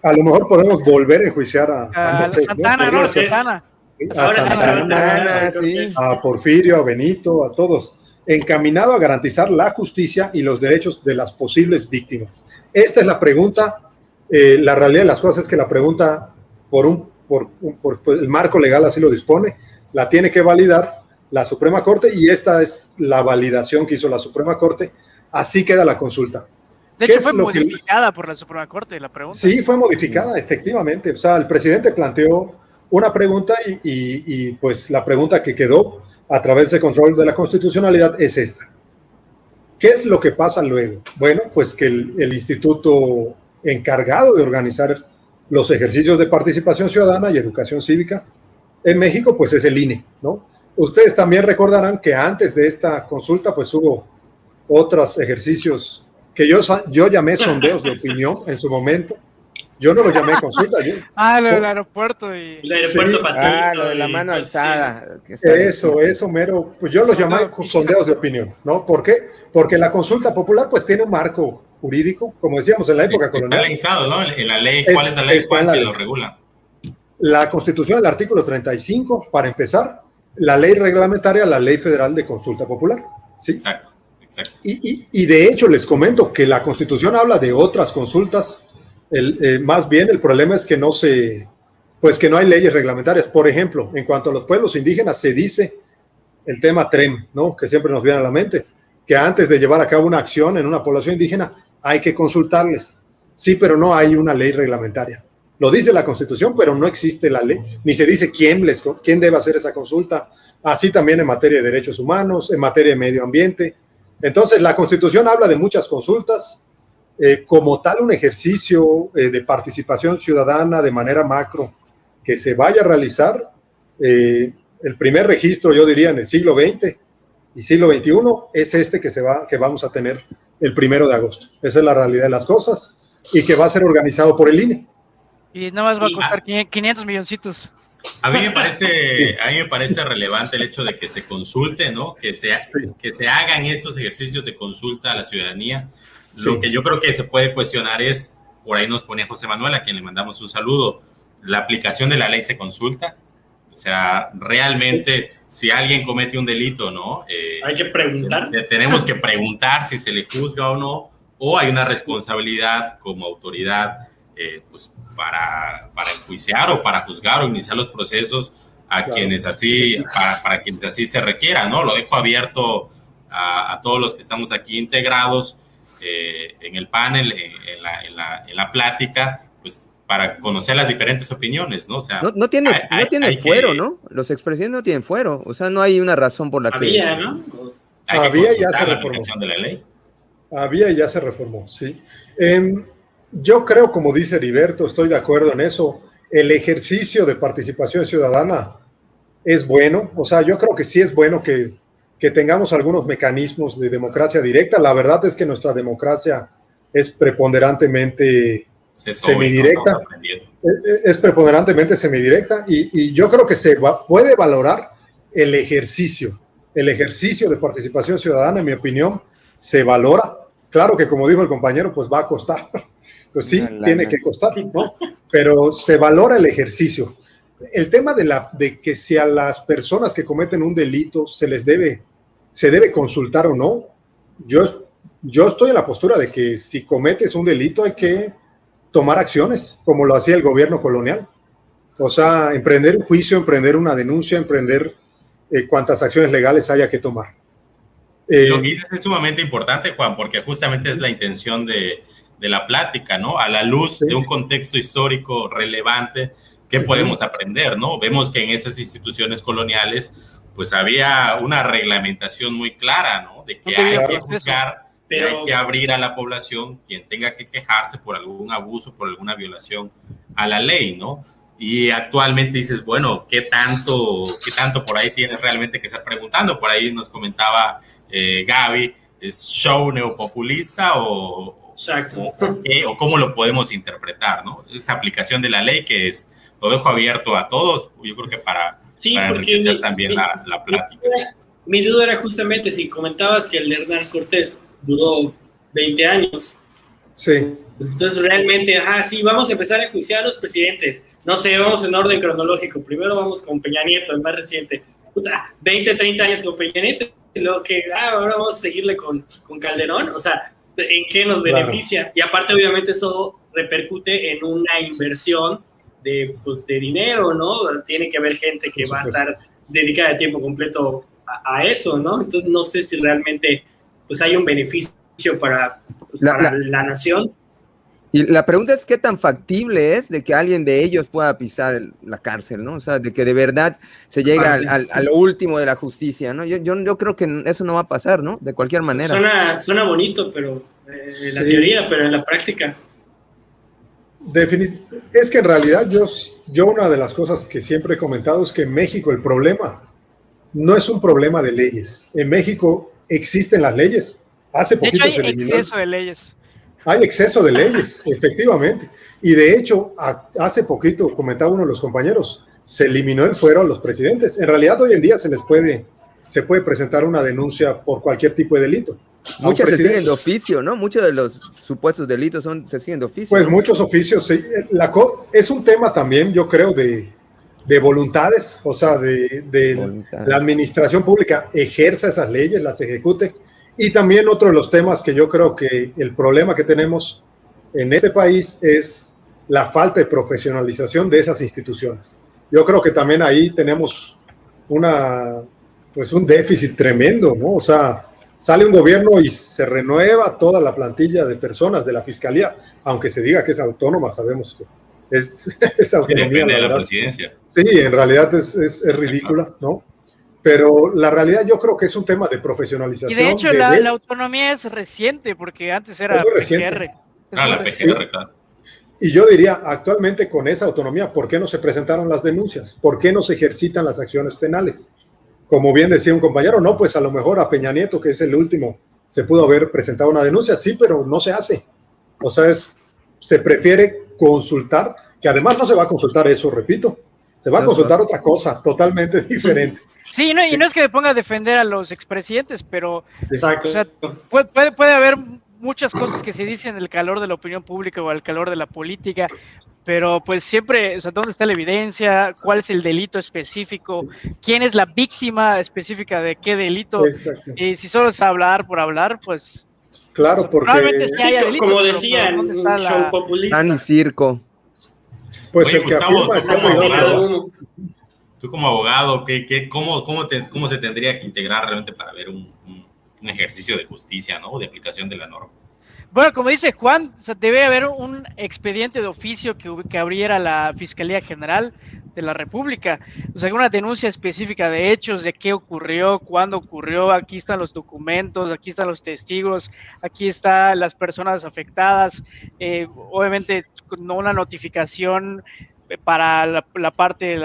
Speaker 3: A lo mejor podemos volver a enjuiciar a Cortés,
Speaker 5: Santana,
Speaker 3: a Porfirio, a Benito, a todos, encaminado a garantizar la justicia y los derechos de las posibles víctimas. Esta es la pregunta. La realidad de las cosas es que la pregunta, por el marco legal así lo dispone, la tiene que validar la Suprema Corte y esta es la validación que hizo la Suprema Corte. Así queda la consulta.
Speaker 5: De hecho, fue modificada por la Suprema Corte la pregunta.
Speaker 3: Sí, fue modificada, efectivamente. O sea, el presidente planteó una pregunta y pues la pregunta que quedó a través del control de la constitucionalidad es esta. ¿Qué es lo que pasa luego? Bueno, pues que el instituto encargado de organizar los ejercicios de participación ciudadana y educación cívica en México, pues es el INE, ¿no? Ustedes también recordarán que antes de esta consulta, pues hubo otros ejercicios que yo llamé sondeos de opinión en su momento. Yo no lo llamé consulta.
Speaker 5: Lo del aeropuerto y...
Speaker 1: El aeropuerto patito,
Speaker 4: lo de la mano alzada.
Speaker 3: Eso, mero. Pues yo los llamé sondeos de opinión, ¿no? ¿Por qué? Porque la consulta popular pues tiene un marco jurídico, como decíamos en la época colonial.
Speaker 2: Está analizado, ¿no? En la ley, ¿cuál es la ley? ¿Cuál que lo regula?
Speaker 3: La Constitución, el artículo 35, para empezar, la ley reglamentaria, la Ley Federal de Consulta Popular, ¿sí?
Speaker 2: Exacto.
Speaker 3: Y de hecho les comento que la Constitución habla de otras consultas, más bien el problema es que que no hay leyes reglamentarias. Por ejemplo, en cuanto a los pueblos indígenas se dice el tema TREM, ¿no? Que siempre nos viene a la mente, que antes de llevar a cabo una acción en una población indígena hay que consultarles. Sí, pero no hay una ley reglamentaria. Lo dice la Constitución, pero no existe la ley, ni se dice quién debe hacer esa consulta. Así también en materia de derechos humanos, en materia de medio ambiente. Entonces, la Constitución habla de muchas consultas, como tal un ejercicio de participación ciudadana de manera macro que se vaya a realizar. El primer registro, yo diría, en el siglo XX y siglo XXI es este que vamos a tener el 1 de agosto. Esa es la realidad de las cosas y que va a ser organizado por el INE.
Speaker 5: Y nada más va a costar 500 milloncitos.
Speaker 2: A mí me parece relevante el hecho de que se consulte, ¿no? Que se hagan estos ejercicios de consulta a la ciudadanía. Sí. Lo que yo creo que se puede cuestionar es, por ahí nos ponía José Manuel, a quien le mandamos un saludo, la aplicación de la ley se consulta. O sea, realmente, si alguien comete un delito, ¿no?
Speaker 1: Hay que preguntar.
Speaker 2: Tenemos que preguntar si se le juzga o no, o hay una responsabilidad como autoridad pues para enjuiciar o para juzgar o iniciar los procesos a quienes así, para quienes así se requiera, ¿no? Lo dejo abierto a todos los que estamos aquí integrados en el panel, en la plática, pues para conocer las diferentes opiniones, ¿no? O sea,
Speaker 4: no tiene fuero, ¿no? Los expresidentes no tienen fuero, o sea, no hay una razón por la
Speaker 1: había, que... ¿no?
Speaker 3: Había y ya se reformó.
Speaker 2: De la ley.
Speaker 3: Había y ya se reformó, sí. Yo creo, como dice Heriberto, estoy de acuerdo en eso, el ejercicio de participación ciudadana es bueno, o sea, yo creo que sí es bueno que tengamos algunos mecanismos de democracia directa. La verdad es que nuestra democracia es preponderantemente semidirecta, y yo creo que puede valorar el ejercicio de participación ciudadana, en mi opinión, se valora. Claro que, como dijo el compañero, pues va a costar. Pues sí, tiene que costar, ¿no? Pero se valora el ejercicio. El tema de que si a las personas que cometen un delito se debe consultar o no, yo estoy en la postura de que si cometes un delito hay que tomar acciones, como lo hacía el gobierno colonial. O sea, emprender un juicio, emprender una denuncia, emprender cuantas acciones legales haya que tomar.
Speaker 2: Lo que dices es sumamente importante, Juan, porque justamente es la intención de la plática, ¿no? A la luz de un contexto histórico relevante, ¿qué podemos aprender, no? Vemos que en esas instituciones coloniales, pues había una reglamentación muy clara, ¿no? De que hay que juzgar, hay que abrir a la población quien tenga que quejarse por algún abuso, por alguna violación a la ley, ¿no? Y actualmente dices, bueno, ¿qué tanto por ahí tienes realmente que estar preguntando? Por ahí nos comentaba Gaby, ¿es show neopopulista o cómo lo podemos interpretar, ¿no? Esta aplicación de la ley que es, lo dejo abierto a todos, yo creo que para enriquecer también la plática.
Speaker 1: Mi duda era justamente si comentabas que el de Hernán Cortés duró 20 años.
Speaker 3: Sí.
Speaker 1: Entonces realmente, sí, vamos a empezar a enjuiciar a los presidentes. No sé, vamos en orden cronológico. Primero vamos con Peña Nieto, el más reciente. 20, 30 años con Peña Nieto. Lo que ahora vamos a seguirle con Calderón. O sea, ¿en qué nos beneficia? Claro. Y aparte, obviamente, eso repercute en una inversión de dinero, ¿no? Tiene que haber gente que va a estar dedicada de tiempo completo a eso, ¿no? Entonces, no sé si realmente pues hay un beneficio para la nación.
Speaker 4: Y la pregunta es qué tan factible es de que alguien de ellos pueda pisar la cárcel, ¿no? O sea, de que de verdad se llega al último de la justicia, ¿no? Yo creo que eso no va a pasar, ¿no? De cualquier manera.
Speaker 1: Suena bonito, pero en la teoría, pero en la práctica.
Speaker 3: Es que en realidad yo una de las cosas que siempre he comentado es que en México el problema no es un problema de leyes. En México existen las leyes. Hace poquito
Speaker 5: de hecho, hay exceso de leyes.
Speaker 3: Hay exceso de leyes, efectivamente. Y de hecho, hace poquito, comentaba uno de los compañeros, se eliminó el fuero a los presidentes. En realidad, hoy en día se puede presentar una denuncia por cualquier tipo de delito.
Speaker 4: Muchas se siguen de oficio, ¿no? Muchos de los supuestos delitos se siguen de oficio.
Speaker 3: Pues
Speaker 4: ¿no?
Speaker 3: muchos oficios, sí. Es un tema también, yo creo, de voluntades, o sea, de la administración pública ejerza esas leyes, las ejecute. Y también otro de los temas que yo creo que el problema que tenemos en este país es la falta de profesionalización de esas instituciones. Yo creo que también ahí tenemos un déficit tremendo, ¿no? O sea, sale un gobierno y se renueva toda la plantilla de personas de la fiscalía, aunque se diga que es autónoma, sabemos que es autonomía.
Speaker 2: Sí, depende de la presidencia.
Speaker 3: Sí, en realidad es ridícula, ¿no? Pero la realidad yo creo que es un tema de profesionalización.
Speaker 5: Y de hecho la autonomía es reciente, porque antes era PGR.
Speaker 2: La PGR, claro.
Speaker 3: Y yo diría, actualmente con esa autonomía, ¿por qué no se presentaron las denuncias? ¿Por qué no se ejercitan las acciones penales? Como bien decía un compañero, no, pues a lo mejor a Peña Nieto, que es el último, se pudo haber presentado una denuncia, sí, pero no se hace. O sea, se prefiere consultar, que además no se va a consultar eso, repito, se va a consultar otra cosa totalmente diferente.
Speaker 5: Sí, y no es que me ponga a defender a los expresidentes, pero
Speaker 1: exacto.
Speaker 5: O sea, puede haber muchas cosas que se dicen en el calor de la opinión pública o al calor de la política, pero pues siempre, o sea, ¿dónde está la evidencia? ¿Cuál es el delito específico? ¿Quién es la víctima específica de qué delito?
Speaker 3: Exacto.
Speaker 5: Y si solo es hablar por hablar, pues...
Speaker 3: Claro, porque...
Speaker 5: Probablemente sí haya delitos,
Speaker 1: como decían, un show populista.
Speaker 4: Pan y circo.
Speaker 3: Pues
Speaker 2: oye,
Speaker 3: el que
Speaker 2: Gustavo,
Speaker 3: afirma está muy loco.
Speaker 2: Tú como abogado, ¿cómo se tendría que integrar realmente para ver un ejercicio de justicia, ¿no? De aplicación de la norma?
Speaker 5: Bueno, como dice Juan, o sea, debe haber un expediente de oficio que abriera la Fiscalía General de la República. O sea, una denuncia específica de hechos, de qué ocurrió, cuándo ocurrió, aquí están los documentos, aquí están los testigos, aquí están las personas afectadas, obviamente no una notificación para la parte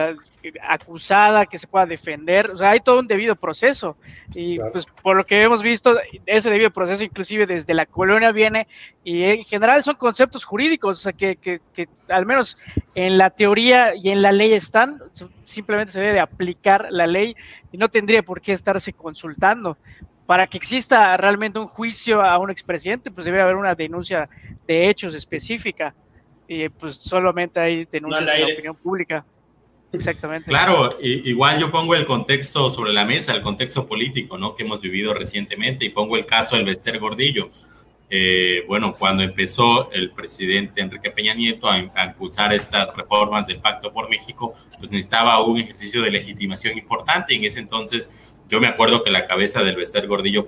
Speaker 5: acusada que se pueda defender, o sea, hay todo un debido proceso y claro. Pues por lo que hemos visto, ese debido proceso inclusive desde la colonia viene y en general son conceptos jurídicos, o sea, que al menos en la teoría y en la ley están, simplemente se debe de aplicar la ley y no tendría por qué estarse consultando. Para que exista realmente un juicio a un expresidente, pues debe haber una denuncia de hechos específica. Y pues solamente hay denuncias en la opinión pública. Exactamente.
Speaker 2: Claro, igual yo pongo el contexto sobre la mesa, el contexto político, ¿no? Que hemos vivido recientemente, y pongo el caso del Bester Gordillo. Bueno, cuando empezó el presidente Enrique Peña Nieto a impulsar estas reformas del Pacto por México, pues necesitaba un ejercicio de legitimación importante, y en ese entonces yo me acuerdo que la cabeza del Bester Gordillo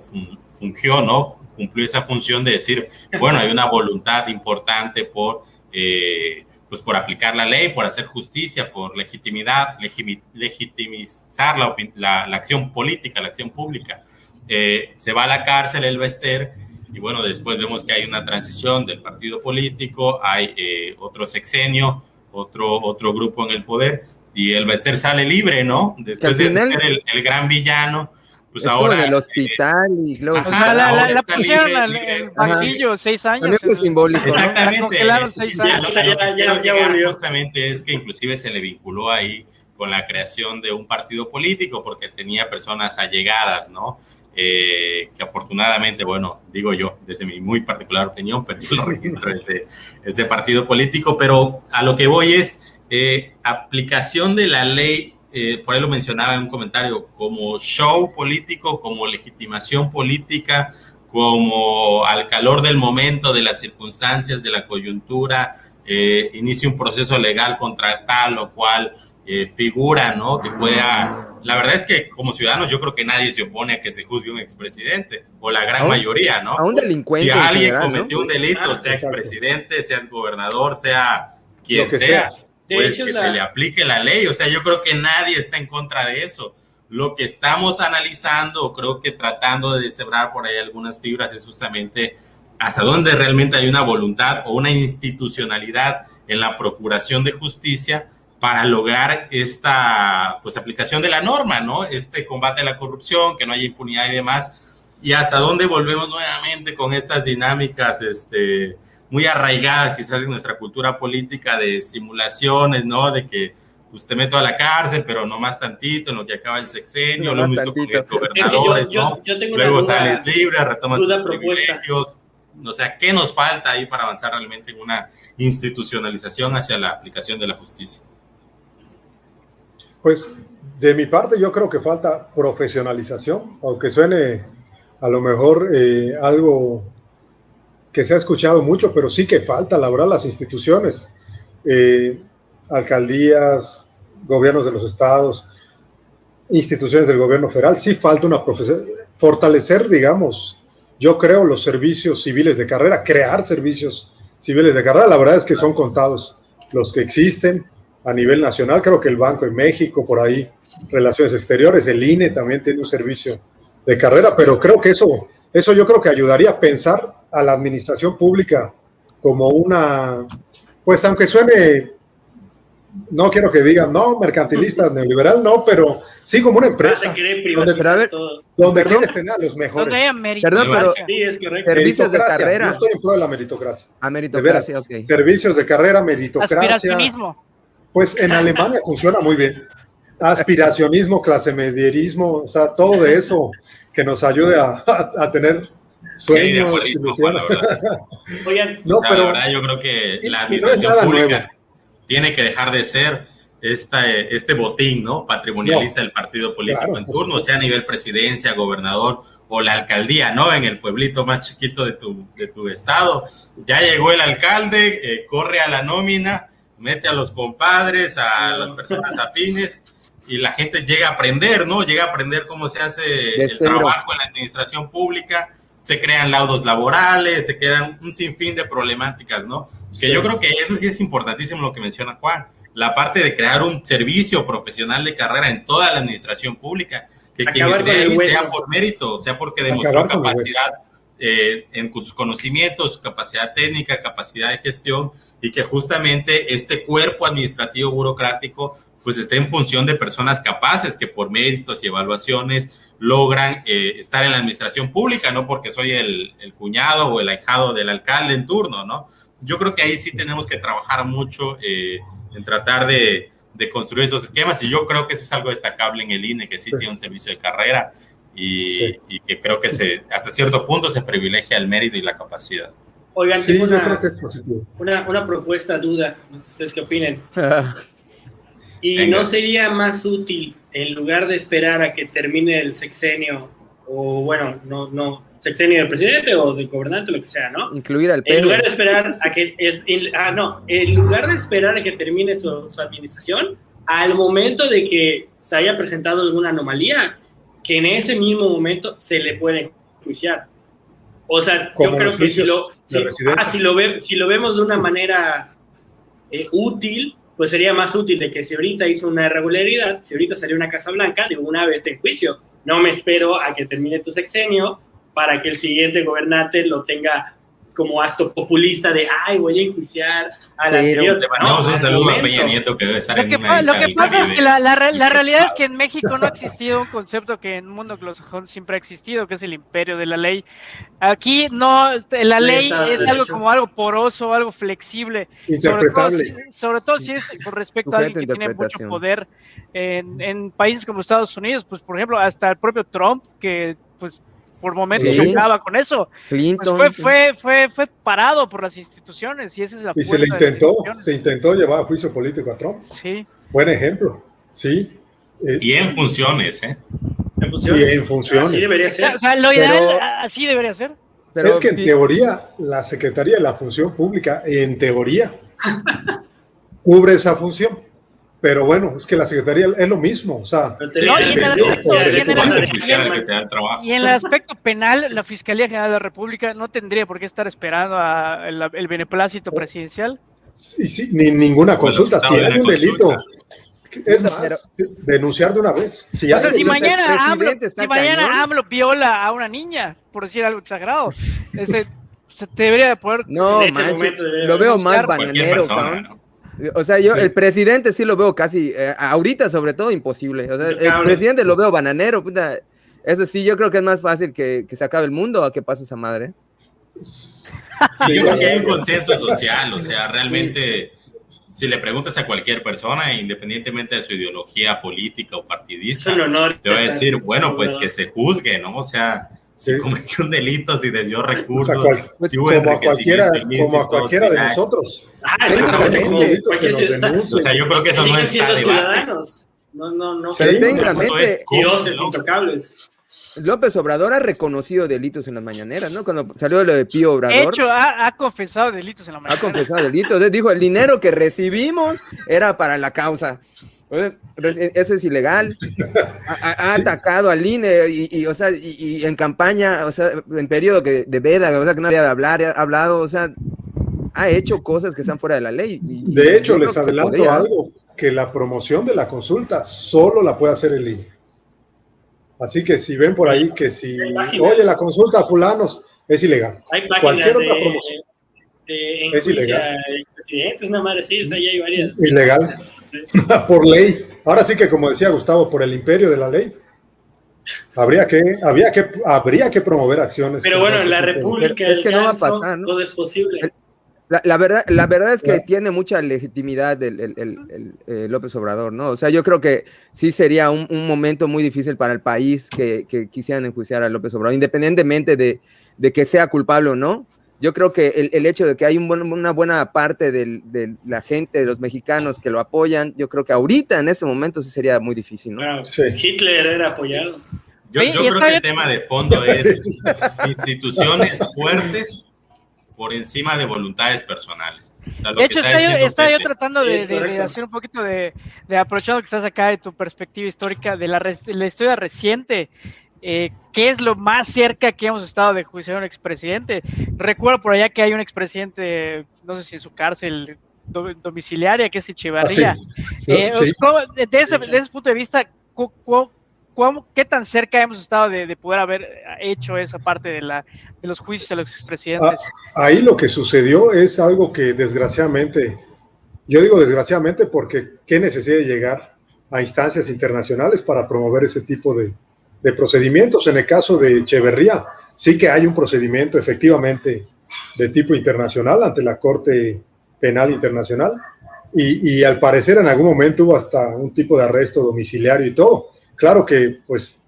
Speaker 2: fungió, ¿no? Cumplió esa función de decir, bueno, hay una voluntad importante pues por aplicar la ley, por hacer justicia, por legitimizar la acción política, la acción pública. Se va a la cárcel el Bester, y bueno, después vemos que hay una transición del partido político, hay otro sexenio, otro grupo en el poder, y el Bester sale libre, ¿no? Después de ser el gran villano, pues ahora...
Speaker 4: en el hospital y luego...
Speaker 5: O sea, la pusieron al banquillo 6 años.
Speaker 4: Es simbólico.
Speaker 2: Exactamente.
Speaker 5: La congelaron 6 años.
Speaker 2: Ya justamente es que inclusive se le vinculó ahí con la creación de un partido político porque tenía personas allegadas, ¿no? Que afortunadamente, bueno, digo yo, desde mi muy particular opinión, pero yo lo registro ese partido político, pero a lo que voy es aplicación de la ley. Por ahí lo mencionaba en un comentario, como show político, como legitimación política, como al calor del momento, de las circunstancias, de la coyuntura, inicia un proceso legal contra tal o cual figura, ¿no? Que pueda... La verdad es que como ciudadanos yo creo que nadie se opone a que se juzgue un expresidente, o la gran mayoría, ¿no?
Speaker 4: A un delincuente.
Speaker 2: Si alguien general, cometió un delito, sea expresidente, sea gobernador, sea quien sea, pues que se le aplique la ley. O sea, yo creo que nadie está en contra de eso. Lo que estamos analizando, creo que tratando de deshebrar por ahí algunas fibras, es justamente hasta dónde realmente hay una voluntad o una institucionalidad en la procuración de justicia para lograr esta pues aplicación de la norma, ¿no? Este combate a la corrupción, que no haya impunidad y demás. y hasta dónde volvemos nuevamente con estas dinámicas muy arraigadas quizás en nuestra cultura política de simulaciones, ¿no? De que pues te meto a la cárcel, pero no más tantito en lo que acaba el sexenio, lo mismo con los gobernadores, ¿no?
Speaker 1: Yo tengo
Speaker 2: luego
Speaker 1: una
Speaker 2: sales libre, retomas tus
Speaker 1: propuesta.
Speaker 2: privilegios. O sea, ¿qué nos falta ahí para avanzar realmente en una institucionalización hacia la aplicación de la justicia?
Speaker 3: Pues de mi parte yo creo que falta profesionalización, aunque suene a lo mejor algo que se ha escuchado mucho, pero sí que falta, la verdad, las instituciones, alcaldías, gobiernos de los estados, instituciones del gobierno federal, sí falta una fortalecer, digamos, yo creo, los servicios civiles de carrera, crear servicios civiles de carrera. La verdad es que son contados los que existen a nivel nacional. Creo que el Banco de México, por ahí, Relaciones Exteriores, el INE también tiene un servicio de carrera, pero creo que eso yo creo que ayudaría a pensar a la administración pública como una, pues aunque suene, no quiero que digan, no, mercantilista, neoliberal, no, pero sí como una empresa. Donde quieres tener a los mejores.
Speaker 4: Perdón, pero
Speaker 1: sí, es
Speaker 4: servicios de carrera.
Speaker 3: Yo estoy en pro de la meritocracia.
Speaker 4: A meritocracia, ok.
Speaker 3: Servicios de carrera, meritocracia.
Speaker 5: Aspiracionismo.
Speaker 3: Pues en Alemania funciona muy bien. Aspiracionismo, clase medierismo, o sea, todo de eso que nos ayude a tener sueños,
Speaker 2: sí,
Speaker 3: ilusiones.
Speaker 1: Oigan,
Speaker 3: no, pero
Speaker 2: la verdad yo creo que la administración pública tiene que dejar de ser este botín, ¿no? Patrimonialista del partido político en turno, sea a nivel presidencia, gobernador o la alcaldía, ¿no? En el pueblito más chiquito de tu estado. Ya llegó el alcalde, corre a la nómina, mete a los compadres, a las personas afines, y la gente llega a aprender, ¿no? Llega a aprender cómo se hace el trabajo en la administración pública, se crean laudos laborales, se quedan un sinfín de problemáticas, ¿no? Sí. Que yo creo que eso sí es importantísimo lo que menciona Juan, la parte de crear un servicio profesional de carrera en toda la administración pública, que quien esté ahí sea por mérito, sea porque demostró capacidad en sus conocimientos, su capacidad técnica, capacidad de gestión, y que justamente este cuerpo administrativo burocrático pues esté en función de personas capaces que por méritos y evaluaciones logran estar en la administración pública, no porque soy el cuñado o el ahijado del alcalde en turno, ¿no? Yo creo que ahí sí tenemos que trabajar mucho en tratar de construir esos esquemas, y yo creo que eso es algo destacable en el INE, que sí tiene un servicio de carrera y que creo que hasta cierto punto se privilegia el mérito y la capacidad.
Speaker 1: Oigan,
Speaker 3: sí,
Speaker 1: tengo
Speaker 3: yo creo que es positivo.
Speaker 1: Una propuesta, duda, no sé ustedes qué opinen. ¿Y
Speaker 2: Venga.
Speaker 1: no sería más útil, en lugar de esperar a que termine el sexenio, o bueno, no sexenio del presidente o del gobernante, lo que sea, ¿no?
Speaker 4: Incluir al
Speaker 1: En lugar de esperar a que en lugar de esperar a que termine su administración, al momento de que se haya presentado alguna anomalía, que en ese mismo momento se le puede enjuiciar. O sea, yo creo que si lo vemos de una manera útil, pues sería más útil de que si ahorita hizo una irregularidad, si ahorita salió una Casa Blanca, de una vez te enjuicio. No me espero a que termine tu sexenio para que el siguiente gobernante lo tenga como acto populista de, ay, voy a enjuiciar al anterior.
Speaker 2: Le mandamos un saludo a Peña Nieto, que debe estar en una
Speaker 5: Lo que pasa es que la realidad es que en México no ha existido un concepto que en el mundo anglosajón siempre ha existido, que es el imperio de la ley. Aquí no, la ley es algo como algo poroso, algo flexible, sobre todo si es con respecto a alguien que tiene mucho poder en países como Estados Unidos, pues por ejemplo, hasta el propio Trump, que pues por momentos chocaba con eso.
Speaker 4: Clinton,
Speaker 5: pues fue parado por las instituciones, y esa es la
Speaker 3: y se intentó llevar a juicio político a Trump.
Speaker 5: Sí.
Speaker 3: Buen ejemplo. Sí.
Speaker 2: Y en funciones,
Speaker 3: Y en funciones.
Speaker 1: Así debería ser.
Speaker 5: O sea, lo ideal así debería ser.
Speaker 3: Pero es que en teoría la Secretaría de la Función Pública, en teoría, cubre esa función. Pero bueno, es que la Secretaría es lo mismo, o sea...
Speaker 5: Y en el aspecto penal, la Fiscalía General de la República no tendría por qué estar esperando el beneplácito presidencial.
Speaker 3: Sí, ni ninguna consulta. Si hay un delito, es más, denunciar de una vez. Si
Speaker 5: mañana AMLO viola a una niña, por decir algo exagerado, se debería poder...
Speaker 4: No, lo veo más bananero, O sea, yo el presidente sí lo veo casi, ahorita sobre todo imposible. O sea, el presidente lo veo bananero, puta. Eso sí, yo creo que es más fácil que se acabe el mundo a que pase esa madre.
Speaker 2: Sí, yo creo que hay un consenso social, o sea, realmente, si le preguntas a cualquier persona, independientemente de su ideología política o partidista, te va a decir, bueno, pues que se juzgue, ¿no? O sea, si cometió un delito, si desvió recursos,
Speaker 3: o sea, como a cualquiera de nosotros.
Speaker 2: O sea, yo creo que eso no está debate.
Speaker 1: Ciudadanos. No.
Speaker 4: Técnicamente,
Speaker 1: dioses intocables.
Speaker 4: López Obrador ha reconocido delitos en las mañaneras, ¿no? Cuando salió lo de Pío Obrador.
Speaker 5: De hecho, ha confesado delitos en la mañanera.
Speaker 4: Ha confesado delitos. Dijo, el dinero que recibimos era para la causa. Eso es ilegal. Ha atacado al INE y en campaña, o sea, en periodo de veda, o sea, que no había de hablar, ha hablado, o sea, ha hecho cosas que están fuera de la ley.
Speaker 3: De hecho, les adelanto algo, que la promoción de la consulta solo la puede hacer el INE. Así que si ven por ahí que oye, la consulta a fulanos, es ilegal.
Speaker 1: Hay
Speaker 3: cualquier otra promoción
Speaker 1: es ilegal. Presidentes, una madre, sí, o sea, ya hay varias.
Speaker 3: Ilegal. Por ley. Ahora sí que, como decía Gustavo, por el imperio de la ley, habría que promover acciones.
Speaker 1: Pero bueno, en la República
Speaker 4: es que no va a pasar, ¿no?
Speaker 1: Todo es posible.
Speaker 4: La verdad es que tiene mucha legitimidad el López Obrador, ¿no? O sea, yo creo que sí sería un momento muy difícil para el país que quisieran enjuiciar a López Obrador, independientemente de que sea culpable o no. Yo creo que el hecho de que hay una buena parte de la gente, de los mexicanos que lo apoyan, yo creo que ahorita, en este momento, sí sería muy difícil, ¿no?
Speaker 1: Claro, sí. Hitler era apoyado.
Speaker 2: Yo creo que el tema de fondo es instituciones fuertes por encima de voluntades personales. O sea,
Speaker 5: de hecho, estaba yo tratando de hacer un poquito de aprovechando que estás acá de tu perspectiva histórica, de la historia reciente, ¿qué es lo más cerca que hemos estado de juiciar a un expresidente? Recuerdo por allá que hay un expresidente, no sé si en su cárcel domiciliaria, que es Echeverría. Sí. Desde ese punto de vista, ¿qué tan cerca hemos estado de poder haber hecho esa parte de los juicios a los expresidentes?
Speaker 3: Ahí lo que sucedió es algo que desgraciadamente, yo digo desgraciadamente porque qué necesidad de llegar a instancias internacionales para promover ese tipo de procedimientos. En el caso de Echeverría, sí que hay un procedimiento efectivamente de tipo internacional ante la Corte Penal Internacional y al parecer en algún momento hubo hasta un tipo de arresto domiciliario y todo. Claro que, pues,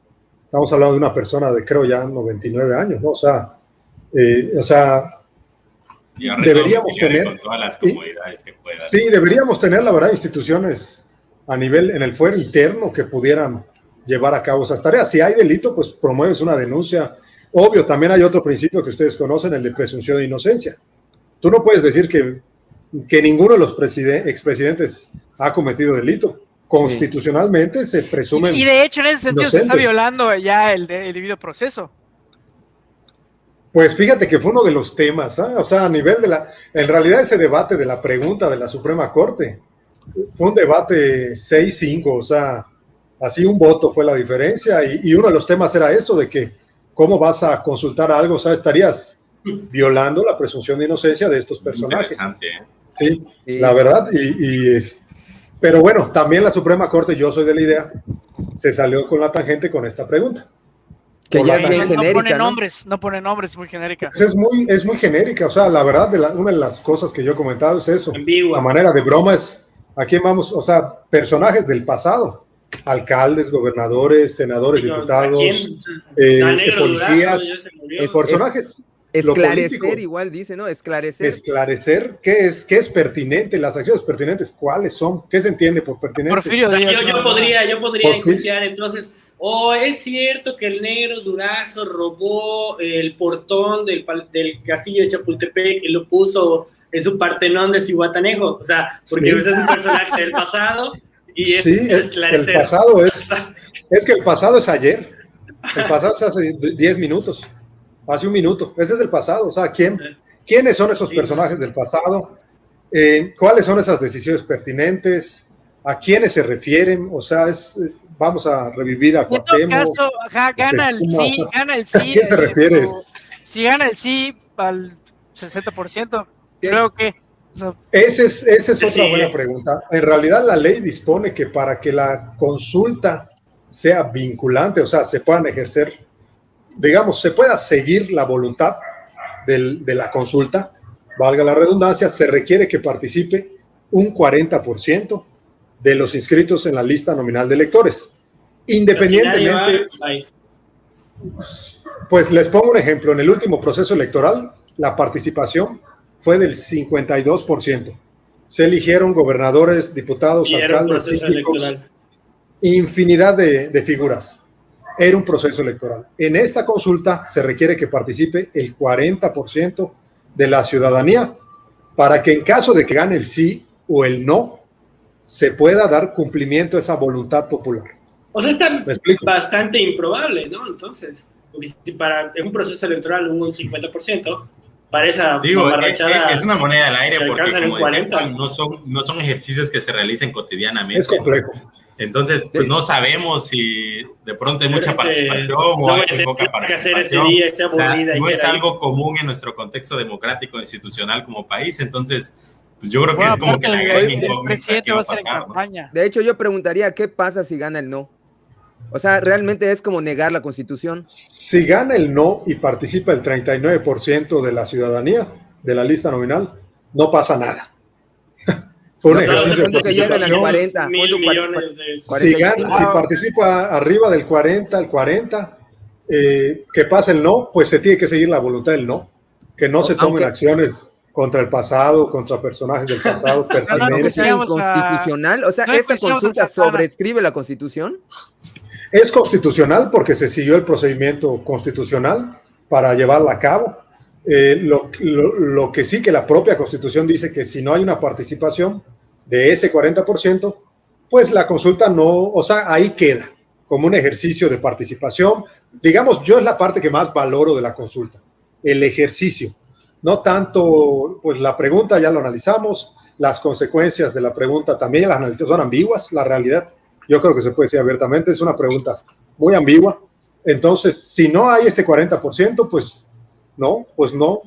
Speaker 3: estamos hablando de una persona de, creo, ya 99 años, ¿no? O sea, deberíamos tener...
Speaker 2: Con todas las comodidades que puedan.
Speaker 3: Sí, deberíamos tener, la verdad, instituciones a nivel, en el fuero interno que pudieran llevar a cabo esas tareas. Si hay delito, pues promueves una denuncia. Obvio, también hay otro principio que ustedes conocen, el de presunción de inocencia. Tú no puedes decir que ninguno de los expresidentes ha cometido delito. Constitucionalmente se presumen.
Speaker 5: Y de hecho, en ese sentido, inocentes. Se está violando ya el debido proceso.
Speaker 3: Pues fíjate que fue uno de los temas, ¿eh? O sea, a nivel en realidad ese debate de la pregunta de la Suprema Corte fue un debate 6-5, o sea, así un voto fue la diferencia y uno de los temas era eso de que cómo vas a consultar algo, o sea, estarías violando la presunción de inocencia de estos personajes.
Speaker 2: Interesante, ¿eh?
Speaker 3: Sí, la verdad, pero bueno, también la Suprema Corte, yo soy de la idea, se salió con la tangente con esta pregunta.
Speaker 4: Que ya es bien genérica,
Speaker 5: no pone nombres, muy genérica.
Speaker 3: Pues es muy genérica, o sea, la verdad, una de las cosas que yo he comentado es eso.
Speaker 1: Ambigua.
Speaker 3: La manera de broma es, ¿a quién vamos? O sea, personajes del pasado, alcaldes, gobernadores, senadores, diputados, policías, personajes.
Speaker 4: Esclarecer, igual dice, ¿no?
Speaker 3: Esclarecer, ¿qué es pertinente? Las acciones pertinentes, ¿cuáles son? ¿Qué se entiende por pertinentes?
Speaker 1: Porfirio, o sea, yo podría enjuiciar entonces, es cierto que el negro Durazo robó el portón del castillo de Chapultepec y lo puso en su Partenón de Zihuatanejo, o sea, porque ese es un personaje del pasado y es esclarecer.
Speaker 3: El pasado es que el pasado es ayer, el pasado es hace 10 minutos. Hace un minuto, ese es el pasado, o sea, ¿quiénes son esos personajes del pasado? ¿Cuáles son esas decisiones pertinentes? ¿A quiénes se refieren? O sea, vamos a revivir a Cuauhtémoc.
Speaker 5: En todo caso, gana el sí.
Speaker 3: ¿A quién se refiere?
Speaker 5: Si gana el sí al 60%, creo que...
Speaker 3: Esa es otra buena pregunta. En realidad la ley dispone que para que la consulta sea vinculante, o sea, se puedan ejercer, digamos, se pueda seguir la voluntad de la consulta, valga la redundancia, se requiere que participe un 40% de los inscritos en la lista nominal de electores. Independientemente, pues les pongo un ejemplo, en el último proceso electoral, la participación fue del 52%. Se eligieron gobernadores, diputados, alcaldes, síndicos, infinidad de figuras. Era un proceso electoral. En esta consulta se requiere que participe el 40% de la ciudadanía para que en caso de que gane el sí o el no, se pueda dar cumplimiento a esa voluntad popular.
Speaker 1: O sea, está bastante improbable, ¿no? Entonces, para un proceso electoral un 50%, para esa
Speaker 2: es una moneda al aire porque, como decían, no son ejercicios que se realicen cotidianamente.
Speaker 3: Es complejo.
Speaker 2: Entonces, pues no sabemos si de pronto hay mucha participación o hay poca participación. No es algo común en nuestro contexto democrático institucional como país. Entonces, pues yo creo que es como que la gran incógnita que va a pasar, ¿no?
Speaker 4: De hecho, yo preguntaría, ¿qué pasa si gana el no? O sea, ¿realmente es como negar la Constitución?
Speaker 3: Si gana el no y participa el 39% de la ciudadanía de la lista nominal, no pasa nada. Fue un ejercicio de participación.
Speaker 4: 40,
Speaker 3: si participa arriba del 40, el 40, que pase el no, pues se tiene que seguir la voluntad del no. Que no se tomen acciones contra el pasado, contra personajes del pasado.
Speaker 4: ¿Es inconstitucional? O sea, ¿esta consulta sobrescribe la Constitución?
Speaker 3: Es constitucional porque se siguió el procedimiento constitucional para llevarla a cabo. Lo que sí que la propia Constitución dice que si no hay una participación de ese 40%, pues la consulta no, o sea, ahí queda como un ejercicio de participación. Digamos, yo es la parte que más valoro de la consulta, el ejercicio. No tanto, pues la pregunta ya lo analizamos, las consecuencias de la pregunta también las analizamos, son ambiguas, la realidad. Yo creo que se puede decir abiertamente, es una pregunta muy ambigua. Entonces, si no hay ese 40%, pues no,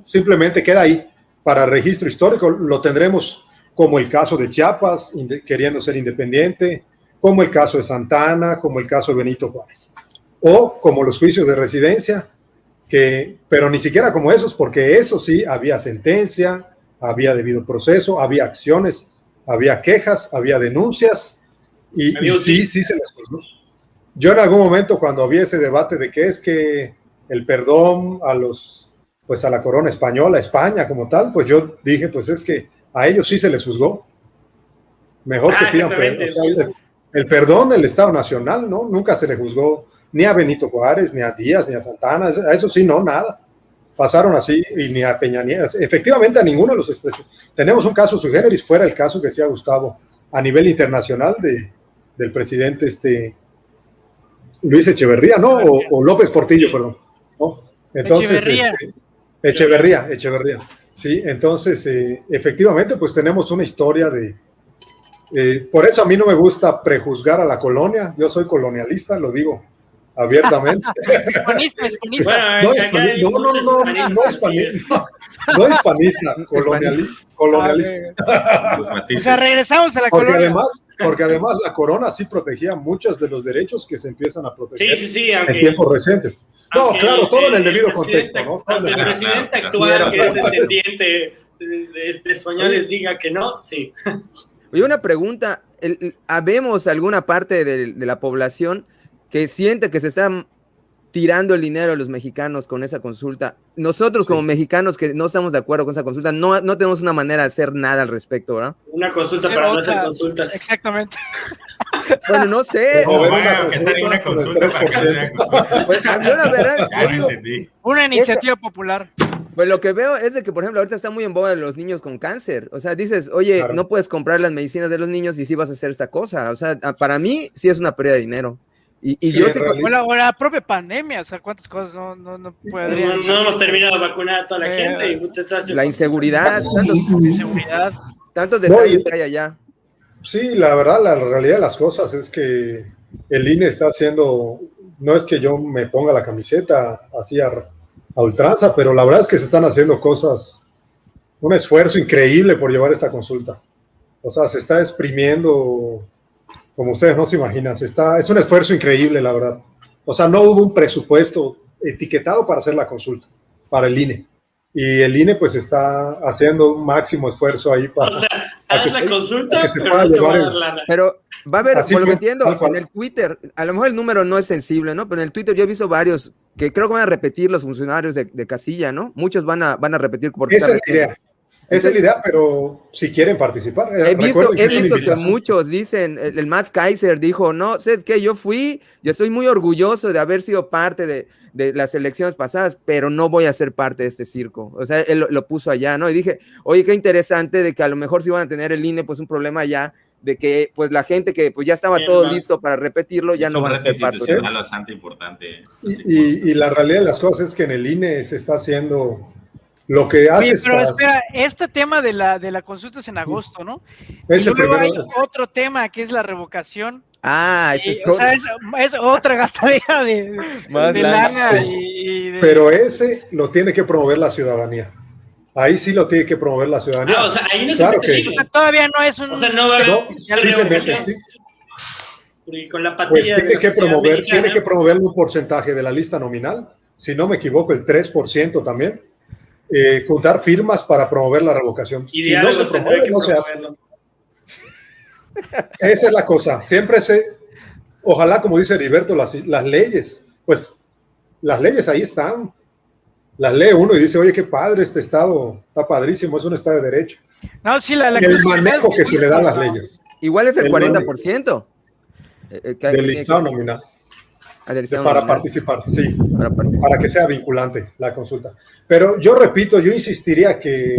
Speaker 3: simplemente queda ahí. Para registro histórico lo tendremos como el caso de Chiapas, queriendo ser independiente, como el caso de Santana, como el caso de Benito Juárez. O como los juicios de residencia, pero ni siquiera como esos, porque eso sí, había sentencia, había debido proceso, había acciones, había quejas, había denuncias, y sí se les juzgó. Yo en algún momento, cuando había ese debate de qué es que el perdón a la corona española, España como tal, pues yo dije, pues es que a ellos sí se les juzgó. Mejor que pidan perdón. O sea, el perdón del Estado Nacional, ¿no? Nunca se le juzgó ni a Benito Juárez, ni a Díaz, ni a Santana, a eso sí, no, nada. Pasaron así, y ni a Peña Nieto, efectivamente a ninguno de los expresidentes. Tenemos un caso sui generis, fuera el caso que decía Gustavo, a nivel internacional del presidente Luis Echeverría, ¿no? O López Portillo, perdón, ¿no? Entonces, Echeverría. Sí, entonces, efectivamente, pues tenemos una historia por eso a mí no me gusta prejuzgar a la colonia. Yo soy colonialista, lo digo abiertamente. No hispanista, colonialista.
Speaker 5: O sea, regresamos a la colonia.
Speaker 3: Porque además la corona sí protegía muchos de los derechos que se empiezed a proteger
Speaker 1: en
Speaker 3: tiempos recientes. No, claro, todo en el debido contexto, ¿no?
Speaker 1: Aunque el presidente actual, que es descendiente de españoles, diga que no, sí.
Speaker 4: Oye, una pregunta, ¿habemos alguna parte de la población que siente que se están tirando el dinero a los mexicanos con esa consulta? Nosotros como mexicanos que no estamos de acuerdo con esa consulta, no tenemos una manera de hacer nada al respecto, ¿verdad?
Speaker 1: Una consulta para no hacer consultas.
Speaker 5: Exactamente.
Speaker 4: Bueno, no sé.
Speaker 2: Una consulta para que sea consulta.
Speaker 4: Pues, yo la verdad,
Speaker 5: una iniciativa popular.
Speaker 4: Pues lo que veo es de que, por ejemplo, ahorita está muy en boga de los niños con cáncer. O sea, dices, oye, claro, no puedes comprar las medicinas de los niños y sí vas a hacer esta cosa. O sea, para mí sí es una pérdida de dinero. Y yo sé que...
Speaker 5: o la propia pandemia, o sea, cuántas cosas no podrían...
Speaker 1: No hemos terminado de vacunar a toda la gente. Y
Speaker 4: la inseguridad, tantos detalles que hay allá.
Speaker 3: Sí, la verdad, la realidad de las cosas es que el INE está haciendo... No es que yo me ponga la camiseta así a ultranza, pero la verdad es que se están haciendo cosas, un esfuerzo increíble por llevar esta consulta. O sea, se está exprimiendo como ustedes no se imaginan. Es un esfuerzo increíble, la verdad. O sea, no hubo un presupuesto etiquetado para hacer la consulta, para el INE. Y el INE pues está haciendo un máximo esfuerzo ahí para...
Speaker 1: O sea, haz la consulta,
Speaker 3: que se pueda llevar
Speaker 4: Pero va a haber,
Speaker 3: Así
Speaker 4: por lo que
Speaker 3: fue,
Speaker 4: entiendo, en el Twitter, a lo mejor el número no es sensible, ¿no? Pero en el Twitter yo he visto varios que creo que van a repetir los funcionarios de casilla, ¿no? Muchos van a repetir.
Speaker 3: Esa es la idea. Esa es la idea, pero si quieren participar.
Speaker 4: He visto que muchos dicen, el Max Kaiser dijo, no, sé que yo estoy muy orgulloso de haber sido parte de las elecciones pasadas, pero no voy a ser parte de este circo. O sea, él lo puso allá, ¿no? Y dije, oye, qué interesante de que a lo mejor si van a tener el INE, pues un problema allá, de que pues la gente que pues ya estaba todo listo para repetirlo, ya no van a ser parte.
Speaker 2: Es bastante importante.
Speaker 3: Y la realidad de las cosas es que en el INE se está haciendo... Lo que hace.
Speaker 5: Oye, pero espera, este tema de la consulta es en agosto, ¿no?
Speaker 3: Es
Speaker 5: y luego hay otro tema que es la revocación.
Speaker 4: Ese
Speaker 5: es, o sea, es otra gastadera de lana.
Speaker 3: Sí. Pero ese lo tiene que promover la ciudadanía. Ahí sí lo tiene que promover la ciudadanía.
Speaker 1: O sea, ahí no
Speaker 3: claro
Speaker 5: o sea, todavía no es un...
Speaker 1: O sea, no va a haber...
Speaker 3: sí se mete, sí.
Speaker 1: Y con la patilla
Speaker 3: pues tiene que promover un porcentaje de la lista nominal, si no me equivoco, el 3% también. Juntar firmas para promover la revocación. Si no se promueve, no se hace. Esa es la cosa. Siempre ojalá, como dice Heriberto, las leyes, pues las leyes ahí están. Las lee uno y dice, oye, qué padre este estado, está padrísimo, es un estado de derecho.
Speaker 5: No, sí,
Speaker 3: el manejo que se le da a las leyes.
Speaker 4: Igual es el 40%.
Speaker 3: Del listado nominal. Para participar, sí, para que sea vinculante la consulta. Pero yo repito, yo insistiría que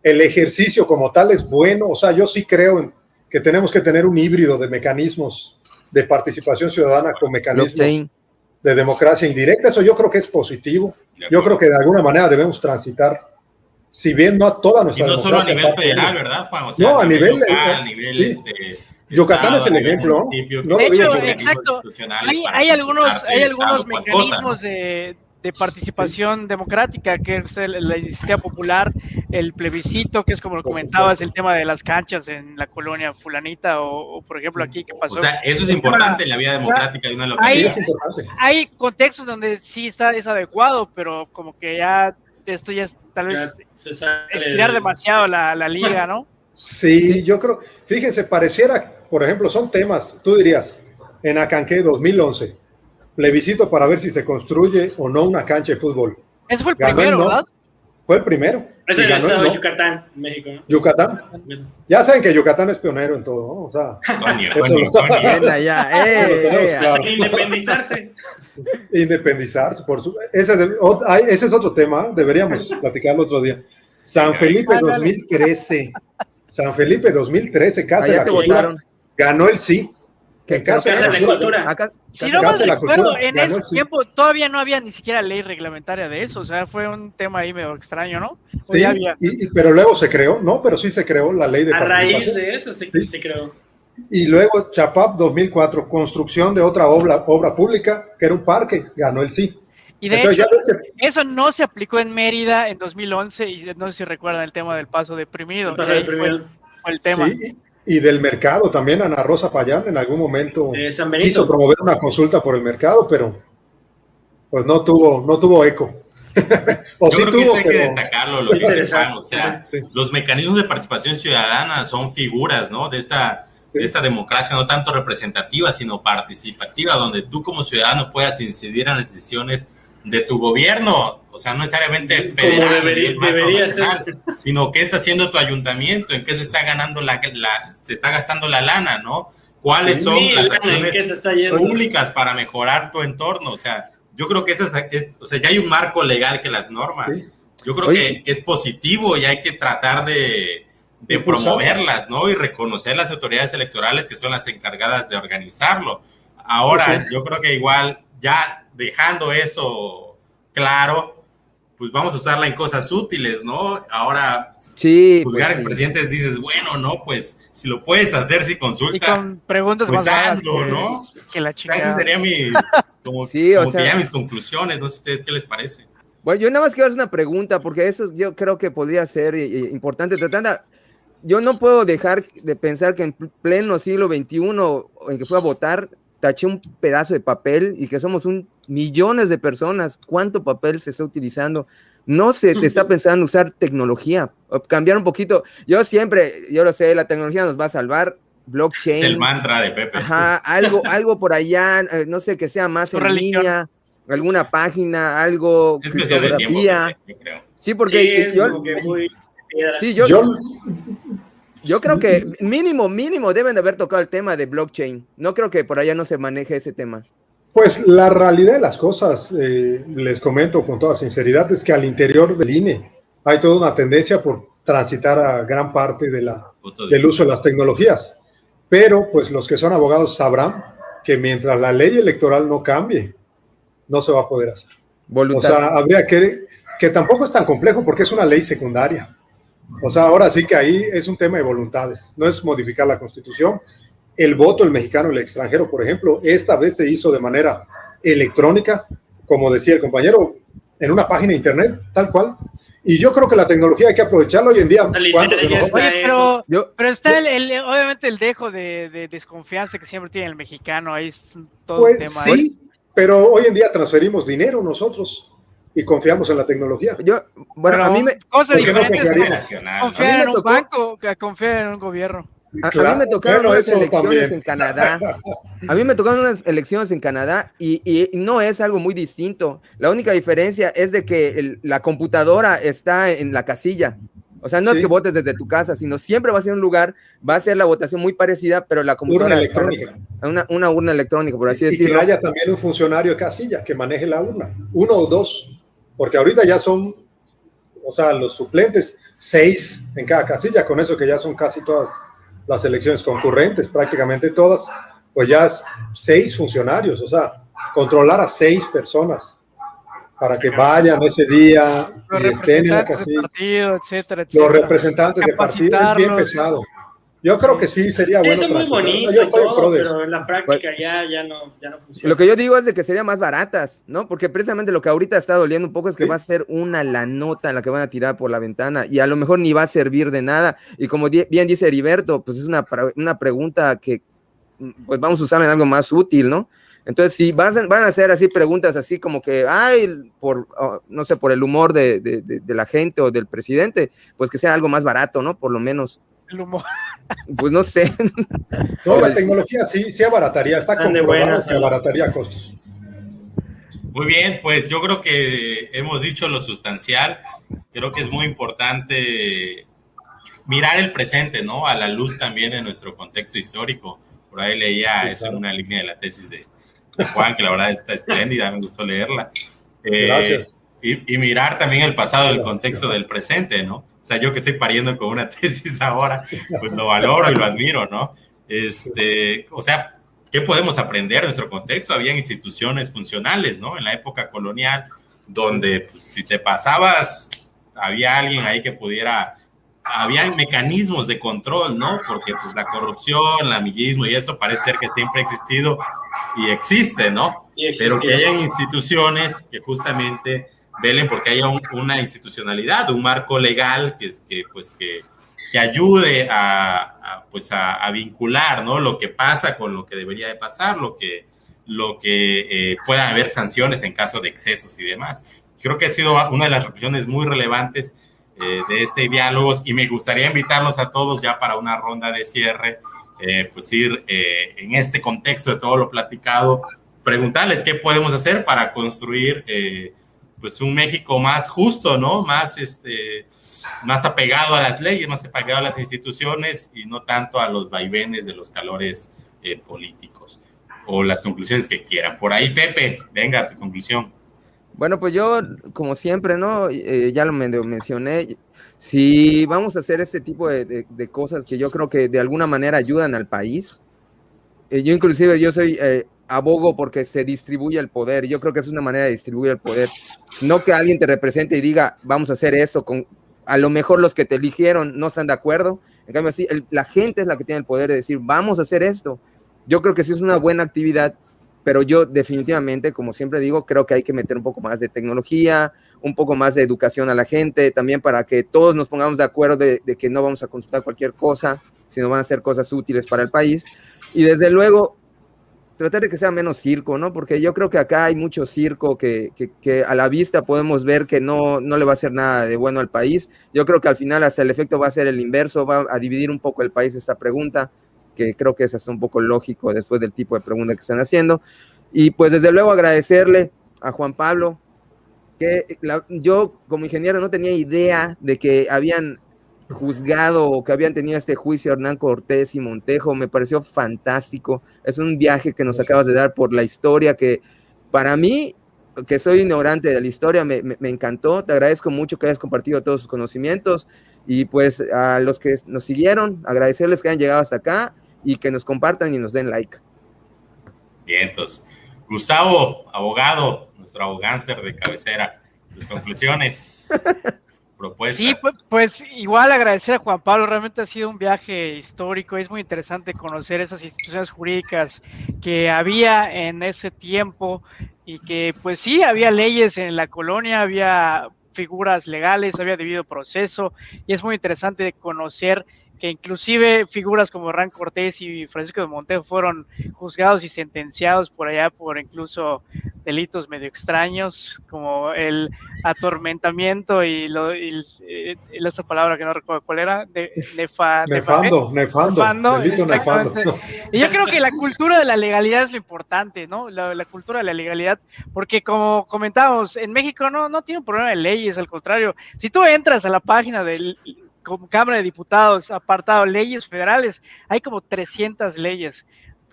Speaker 3: el ejercicio como tal es bueno, o sea, yo sí creo que tenemos que tener un híbrido de mecanismos de participación ciudadana con mecanismos de democracia indirecta, eso yo creo que es positivo, yo creo que de alguna manera debemos transitar, si bien no a toda nuestra democracia.
Speaker 2: Y no solo a nivel federal, ¿verdad, Juan? O sea,
Speaker 3: no, a nivel
Speaker 2: local, a nivel
Speaker 3: sí. Yucatán es el ejemplo.
Speaker 5: De hecho, exacto. Hay algunos mecanismos de participación democrática, que es la iniciativa popular, el plebiscito, que es como lo comentabas, el tema de las canchas en la colonia fulanita, o por ejemplo aquí que pasó.
Speaker 2: O sea, eso es importante en la vida democrática de una localidad.
Speaker 5: Hay contextos donde sí es adecuado, pero como que ya esto ya es tal vez estirar demasiado la liga, ¿no?
Speaker 3: Sí, yo creo, fíjense, pareciera, por ejemplo, son temas, tú dirías, en Acanqué 2011, plebiscito para ver si se construye o no una cancha de fútbol.
Speaker 5: Ese fue el primero, ¿verdad?
Speaker 3: Fue el primero.
Speaker 1: Es el estado de Yucatán, México, ¿no?
Speaker 3: Yucatán. Ya saben que Yucatán es pionero en todo, ¿no? O sea, independizarse, ese es otro tema, deberíamos platicarlo otro día. San Felipe 2013. San Felipe 2013, Casa de la Cultura, ganó el sí.
Speaker 1: En Casa de la Cultura.
Speaker 5: Si no me recuerdo, en ese tiempo todavía no había ni siquiera ley reglamentaria de eso, o sea, fue un tema ahí medio extraño, ¿no?
Speaker 3: Sí, pero luego se creó, no, pero sí se creó la ley de participación.
Speaker 1: A raíz de eso se creó.
Speaker 3: Y luego Chapap 2004, construcción de otra obra pública, que era un parque, ganó el sí.
Speaker 5: Y de hecho, eso no se aplicó en Mérida en 2011, y no sé si recuerdan el tema del paso deprimido. Fue el tema.
Speaker 3: Sí, y del mercado también, Ana Rosa Payán en algún momento quiso promover una consulta por el mercado, pero pues no tuvo eco.
Speaker 2: O sí tuvo, hay que destacarlo, lo que dice Juan, o sea, los mecanismos de participación ciudadana son figuras, ¿no? De esta democracia no tanto representativa, sino participativa, donde tú como ciudadano puedas incidir en las decisiones de tu gobierno, o sea, no necesariamente federal, debería ser, sino qué está haciendo tu ayuntamiento, en qué se está ganando se está gastando la lana, ¿no? ¿Cuáles son las acciones públicas para mejorar tu entorno? O sea, yo creo que ya hay un marco legal que las normas. Sí. Yo creo que es positivo y hay que tratar de promoverlas, ¿no? Y reconocer las autoridades electorales que son las encargadas de organizarlo. Ahora, yo creo que igual, ya dejando eso claro, pues vamos a usarla en cosas útiles, ¿no? Ahora, juzgar a presidentes dices, bueno, no, pues, si lo puedes hacer, si consulta,
Speaker 5: y con preguntas
Speaker 2: pues
Speaker 5: más
Speaker 2: hazlo, ¿no?
Speaker 5: Que la chica.
Speaker 2: Esa sería mis conclusiones, no sé ustedes qué les parece.
Speaker 4: Bueno, yo nada más quiero hacer una pregunta, porque eso yo creo que podría ser importante, tratando yo no puedo dejar de pensar que en pleno siglo XXI, en que fui a votar, taché un pedazo de papel y que somos millones de personas. ¿Cuánto papel se está utilizando? No se te está pensando en usar tecnología, cambiar un poquito. Yo lo sé, la tecnología nos va a salvar, blockchain.
Speaker 2: Es el mantra de Pepe.
Speaker 4: Ajá, algo por allá, no sé, que sea más en línea, alguna página, algo,
Speaker 2: es que criptografía.
Speaker 4: Yo creo. Sí, porque yo creo que mínimo deben de haber tocado el tema de blockchain. No creo que por allá no se maneje ese tema.
Speaker 3: Pues la realidad de las cosas, les comento con toda sinceridad, es que al interior del INE hay toda una tendencia por transitar a gran parte del uso de las tecnologías. Pero pues los que son abogados sabrán que mientras la ley electoral no cambie, no se va a poder hacer. O sea, habría que tampoco es tan complejo porque es una ley secundaria. O sea, ahora sí que ahí es un tema de voluntades, no es modificar la Constitución. El voto, el mexicano y el extranjero, por ejemplo, esta vez se hizo de manera electrónica, como decía el compañero, en una página de internet, tal cual. Y yo creo que la tecnología hay que aprovecharla hoy en día.
Speaker 5: Pero está obviamente el dejo de desconfianza que siempre tiene el mexicano, ahí es todo
Speaker 3: pues,
Speaker 5: un tema.
Speaker 3: Sí, pero hoy en día transferimos dinero nosotros y confiamos en la tecnología.
Speaker 5: A mí me... Cosa diferente es confiar en un banco que confiar en un gobierno.
Speaker 4: A mí me tocaron unas elecciones en Canadá. A mí me tocaron unas elecciones en Canadá y no es algo muy distinto. La única diferencia es de que la computadora está en la casilla. O sea, no es que votes desde tu casa, sino siempre va a ser un lugar, va a ser la votación muy parecida, pero la computadora
Speaker 3: urna electrónica.
Speaker 4: Una urna electrónica, por así decirlo.
Speaker 3: Y que haya también un funcionario de casilla que maneje la urna, 1 o 2, porque ahorita ya son, o sea, los suplentes, 6 en cada casilla, con eso que ya son casi todas las elecciones concurrentes, prácticamente todas, pues ya 6 funcionarios, o sea, controlar a 6 personas para que vayan ese día y estén en la casilla.
Speaker 5: Partido, etcétera.
Speaker 3: Los representantes de partido es bien pesado. Yo creo que sí sería bueno.
Speaker 1: Es muy bonito, yo estoy todo, pero en la práctica ya no funciona.
Speaker 4: Lo que yo digo es de que serían más baratas, ¿no? Porque precisamente lo que ahorita está doliendo un poco es que va a ser la nota en la que van a tirar por la ventana y a lo mejor ni va a servir de nada. Y como bien dice Heriberto, pues es una pregunta que pues vamos a usar en algo más útil, ¿no? Entonces, si van a hacer así preguntas así como que, no sé, por el humor de la gente o del presidente, pues que sea algo más barato, ¿no? Por lo menos.
Speaker 5: El humor.
Speaker 4: Pues no sé.
Speaker 3: No, la tecnología sí abarataría, está comprobado que abarataría costos.
Speaker 2: Muy bien, pues yo creo que hemos dicho lo sustancial. Creo que es muy importante mirar el presente, ¿no? A la luz también de nuestro contexto histórico. Por ahí leía eso en una línea de la tesis de Juan, que la verdad está espléndida, me gustó leerla.
Speaker 3: Gracias.
Speaker 2: Y mirar también el pasado, el contexto del presente, ¿no? O sea, yo que estoy pariendo con una tesis ahora, pues lo valoro y lo admiro, ¿no? O sea, ¿qué podemos aprender de nuestro contexto? Había instituciones funcionales, ¿no? En la época colonial, donde pues, si te pasabas, había alguien ahí que pudiera... Había mecanismos de control, ¿no? Porque pues la corrupción, el amiguismo y eso parece ser que siempre ha existido y existe, ¿no? Pero que hayan instituciones que justamente velen porque haya una institucionalidad, un marco legal que ayude a vincular, ¿no? Lo que pasa con lo que debería de pasar, lo que puedan haber sanciones en caso de excesos y demás. Creo que ha sido una de las reflexiones muy relevantes de este diálogo y me gustaría invitarlos a todos ya para una ronda de cierre, pues ir en este contexto de todo lo platicado, preguntarles qué podemos hacer para construir pues un México más justo, ¿no? Más apegado a las leyes, más apegado a las instituciones y no tanto a los vaivenes de los calores políticos o las conclusiones que quieran. Por ahí, Pepe, venga, tu conclusión.
Speaker 4: Bueno, pues yo, como siempre, ¿no? Ya lo mencioné, si vamos a hacer este tipo de cosas que yo creo que de alguna manera ayudan al país, yo soy abogo porque se distribuye el poder, yo creo que es una manera de distribuir el poder, no que alguien te represente y diga, vamos a hacer eso, a lo mejor los que te eligieron no están de acuerdo, en cambio la gente es la que tiene el poder de decir, vamos a hacer esto, yo creo que sí es una buena actividad, pero yo definitivamente, como siempre digo, creo que hay que meter un poco más de tecnología, un poco más de educación a la gente, también para que todos nos pongamos de acuerdo de que no vamos a consultar cualquier cosa, sino van a ser cosas útiles para el país. Y desde luego, tratar de que sea menos circo, ¿no? Porque yo creo que acá hay mucho circo que a la vista podemos ver que no le va a hacer nada de bueno al país. Yo creo que al final hasta el efecto va a ser el inverso, va a dividir un poco el país esta pregunta, que creo que es hasta un poco lógico después del tipo de pregunta que están haciendo. Y pues desde luego agradecerle a Juan Pablo, que yo como ingeniero no tenía idea de que habían juzgado o que habían tenido este juicio a Hernán Cortés y Montejo. Me pareció fantástico. Es un viaje que nos acabas de dar por la historia que para mí, que soy ignorante de la historia, me encantó. Te agradezco mucho que hayas compartido todos sus conocimientos y pues a los que nos siguieron, agradecerles que hayan llegado hasta acá y que nos compartan y nos den like.
Speaker 2: Bien, entonces, Gustavo, abogado, nuestro abogánster de cabecera, tus conclusiones, propuestas.
Speaker 5: Sí, pues igual agradecer a Juan Pablo, realmente ha sido un viaje histórico, es muy interesante conocer esas instituciones jurídicas que había en ese tiempo y que pues sí, había leyes en la colonia, había figuras legales, había debido proceso y es muy interesante conocer que inclusive figuras como Hernán Cortés y Francisco de Montejo fueron juzgados y sentenciados por allá por incluso delitos medio extraños, como el atormentamiento y esa palabra que no recuerdo cuál era,
Speaker 3: nefando, delito nefando.
Speaker 5: Y yo creo que la cultura de la legalidad es lo importante, ¿no? La cultura de la legalidad, porque como comentábamos, en México no tiene un problema de leyes, al contrario, si tú entras a la página del Cámara de Diputados, apartado leyes federales, hay como 300 leyes.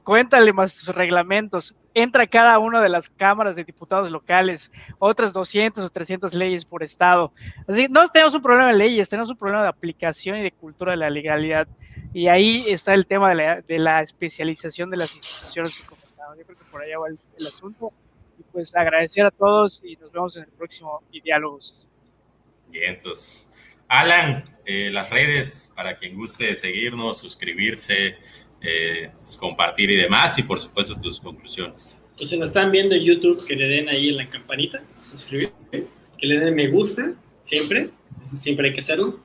Speaker 5: Cuéntale más tus reglamentos. Entra a cada una de las cámaras de diputados locales, otras 200 o 300 leyes por estado. Así, no tenemos un problema de leyes, tenemos un problema de aplicación y de cultura de la legalidad. Y ahí está el tema de la especialización de las instituciones que comentaban. Yo creo que por allá va el asunto. Y pues agradecer a todos y nos vemos en el próximo Diálogos.
Speaker 2: Bien, entonces, Alan, las redes para quien guste seguirnos, suscribirse, pues compartir y demás, y por supuesto tus conclusiones.
Speaker 1: Pues si nos están viendo en YouTube, que le den ahí en la campanita, suscribir, que le den me gusta, siempre, eso siempre hay que hacerlo.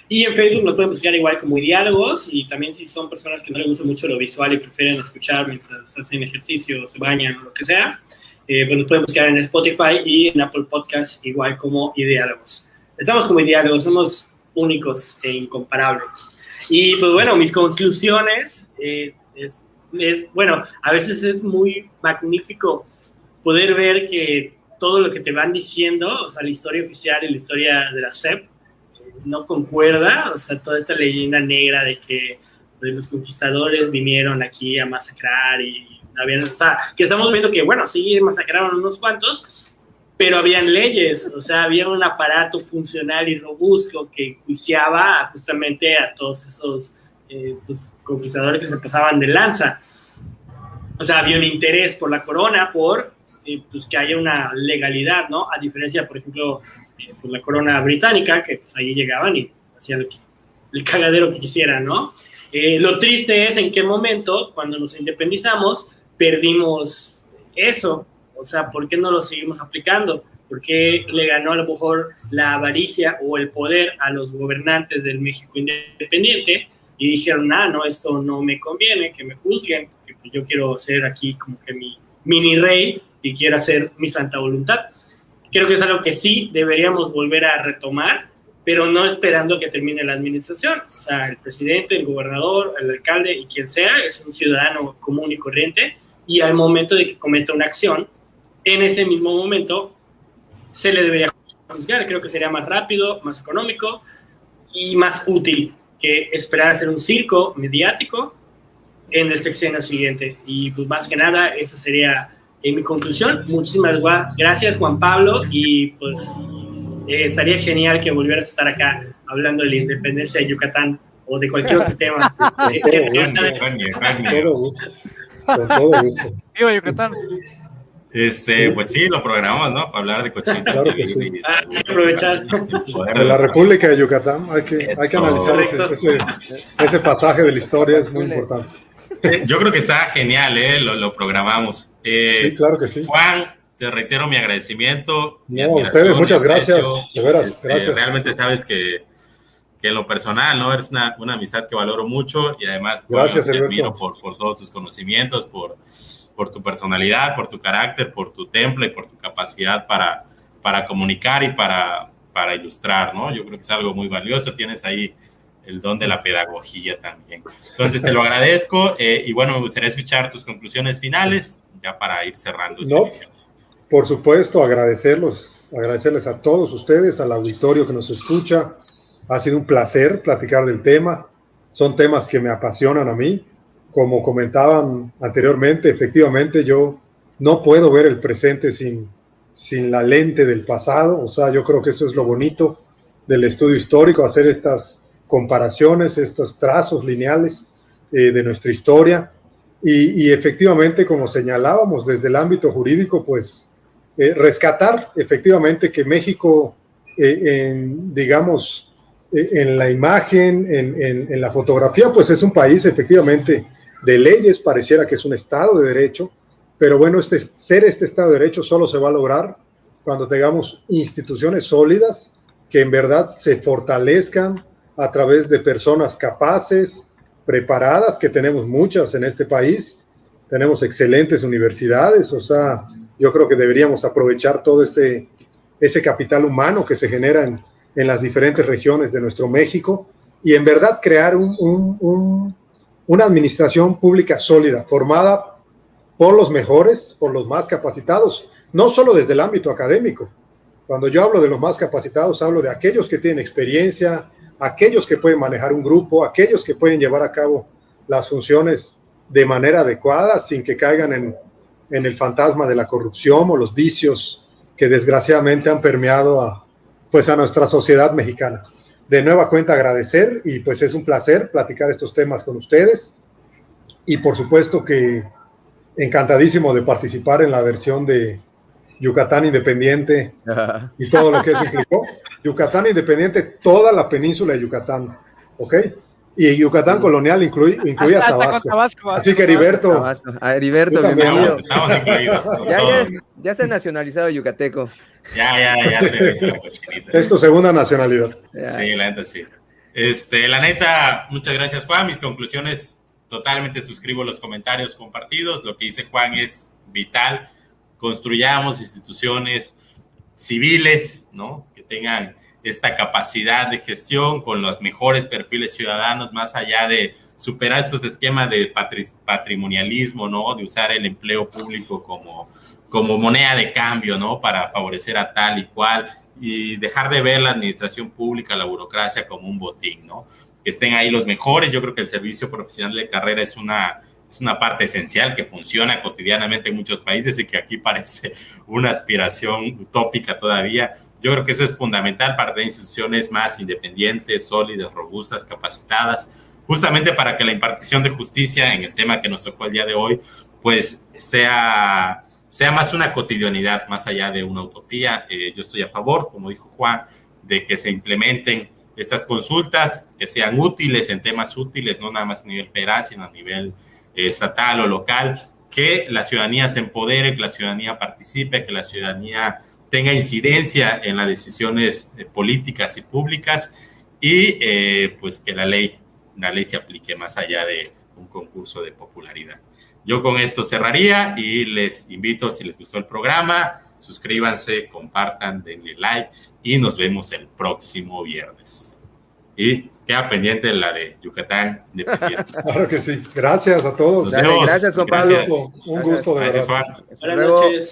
Speaker 1: Y en Facebook nos pueden buscar igual como Diálogos, y también si son personas que no les gusta mucho lo visual y prefieren escuchar mientras hacen ejercicio, se bañan o lo que sea, pues nos pueden buscar en Spotify y en Apple Podcasts igual como Diálogos. Estamos como Diálogos, somos únicos e incomparables. Y pues bueno, mis conclusiones bueno, a veces es muy magnífico poder ver que todo lo que te van diciendo, o sea, la historia oficial y la historia de la SEP, no concuerda, o sea, toda esta leyenda negra de que pues, los conquistadores vinieron aquí a masacrar y habían, o sea, que estamos viendo que, bueno, sí, masacraron unos cuantos, pero habían leyes, o sea, había un aparato funcional y robusto que juiciaba justamente a todos esos pues, conquistadores que se pasaban de lanza. O sea, había un interés por la corona, por pues, que haya una legalidad, ¿no? A diferencia, por ejemplo, pues, la corona británica, que pues, ahí llegaban y hacían el cagadero que quisieran, ¿no? Lo triste es en qué momento, cuando nos independizamos, perdimos eso. O sea, ¿por qué no lo seguimos aplicando? ¿Por qué le ganó a lo mejor la avaricia o el poder a los gobernantes del México independiente y dijeron, no, esto no me conviene, que me juzguen, que pues yo quiero ser aquí como que mi mini rey y quiero hacer mi santa voluntad? Creo que es algo que sí deberíamos volver a retomar, pero no esperando que termine la administración. O sea, el presidente, el gobernador, el alcalde y quien sea es un ciudadano común y corriente, y al momento de que cometa una acción, en ese mismo momento se le debería juzgar. Creo que sería más rápido, más económico y más útil que esperar a hacer un circo mediático en el sexenio siguiente. Y pues más que nada, esa sería mi conclusión. Muchísimas gracias, Juan Pablo, y pues estaría genial que volvieras a estar acá hablando de la independencia de Yucatán o de cualquier otro tema.
Speaker 3: Con todo gusto.
Speaker 5: ¡Viva Yucatán!
Speaker 2: Pues sí, lo programamos, ¿no? Para hablar de cochinita.
Speaker 3: Claro que sí.
Speaker 1: Hay que aprovechar.
Speaker 3: De la República de Yucatán, hay que analizar ese pasaje de la historia, es muy importante.
Speaker 2: Yo creo que está genial, lo programamos.
Speaker 3: Sí, claro que sí.
Speaker 2: Juan, te reitero mi agradecimiento.
Speaker 3: No, a ustedes, muchas gracias. De veras, gracias.
Speaker 2: Realmente sabes que en lo personal, ¿no? Eres una amistad que valoro mucho y además
Speaker 3: gracias,
Speaker 2: te admiro por todos tus conocimientos, por tu personalidad, por tu carácter, por tu temple y por tu capacidad para comunicar y para ilustrar, ¿no? Yo creo que es algo muy valioso. Tienes ahí el don de la pedagogía también. Entonces te lo agradezco y bueno, me gustaría escuchar tus conclusiones finales ya para ir cerrando esta emisión.
Speaker 3: Por supuesto, agradecerles a todos ustedes, al auditorio que nos escucha. Ha sido un placer platicar del tema. Son temas que me apasionan a mí. Como comentaban anteriormente, efectivamente yo no puedo ver el presente sin la lente del pasado. O sea, yo creo que eso es lo bonito del estudio histórico, hacer estas comparaciones, estos trazos lineales de nuestra historia. Y efectivamente, como señalábamos desde el ámbito jurídico, pues rescatar efectivamente que México, digamos, en la imagen, en la fotografía, pues es un país efectivamente de leyes, pareciera que es un Estado de Derecho, pero bueno, ser este Estado de Derecho solo se va a lograr cuando tengamos instituciones sólidas que en verdad se fortalezcan a través de personas capaces, preparadas, que tenemos muchas en este país, tenemos excelentes universidades, o sea, yo creo que deberíamos aprovechar todo ese capital humano que se genera en las diferentes regiones de nuestro México y en verdad crear una administración pública sólida, formada por los mejores, por los más capacitados, no solo desde el ámbito académico. Cuando yo hablo de los más capacitados, hablo de aquellos que tienen experiencia, aquellos que pueden manejar un grupo, aquellos que pueden llevar a cabo las funciones de manera adecuada sin que caigan en el fantasma de la corrupción o los vicios que desgraciadamente han permeado a nuestra sociedad mexicana. De nueva cuenta agradecer y pues es un placer platicar estos temas con ustedes y por supuesto que encantadísimo de participar en la versión de Yucatán Independiente y todo lo que eso implicó. Yucatán Independiente, toda la península de Yucatán, ¿ok? Y Yucatán colonial incluía Tabasco. Así que Heriberto.
Speaker 4: Heriberto, bienvenido.
Speaker 2: Estamos incluidos.
Speaker 4: Ya está nacionalizado yucateco.
Speaker 2: Ya sé.
Speaker 3: Es tu segunda nacionalidad.
Speaker 2: Sí, la neta sí. La neta, muchas gracias, Juan. Mis conclusiones, totalmente suscribo los comentarios compartidos. Lo que dice Juan es vital. Construyamos instituciones civiles, ¿no? Que tengan esta capacidad de gestión con los mejores perfiles ciudadanos, más allá de superar estos esquemas de patrimonialismo, ¿no? De usar el empleo público como moneda de cambio, ¿no? Para favorecer a tal y cual y dejar de ver la administración pública, la burocracia como un botín, ¿no? Que estén ahí los mejores. Yo creo que el servicio profesional de carrera es una parte esencial que funciona cotidianamente en muchos países y que aquí parece una aspiración utópica todavía. Yo creo que eso es fundamental para tener instituciones más independientes, sólidas, robustas, capacitadas, justamente para que la impartición de justicia en el tema que nos tocó el día de hoy, pues sea más una cotidianidad, más allá de una utopía. Yo estoy a favor, como dijo Juan, de que se implementen estas consultas, que sean útiles en temas útiles, no nada más a nivel federal, sino a nivel estatal o local, que la ciudadanía se empodere, que la ciudadanía participe, que la ciudadanía tenga incidencia en las decisiones políticas y públicas y pues que la ley se aplique más allá de un concurso de popularidad. Yo con esto cerraría y les invito, si les gustó el programa, suscríbanse, compartan, denle like y nos vemos el próximo viernes. Y queda pendiente la de Yucatán Independiente.
Speaker 3: Claro que sí. Gracias a todos.
Speaker 4: Gracias, compadre.
Speaker 3: Un gusto, de verdad.
Speaker 2: Gracias, Juan.
Speaker 1: Buenas noches.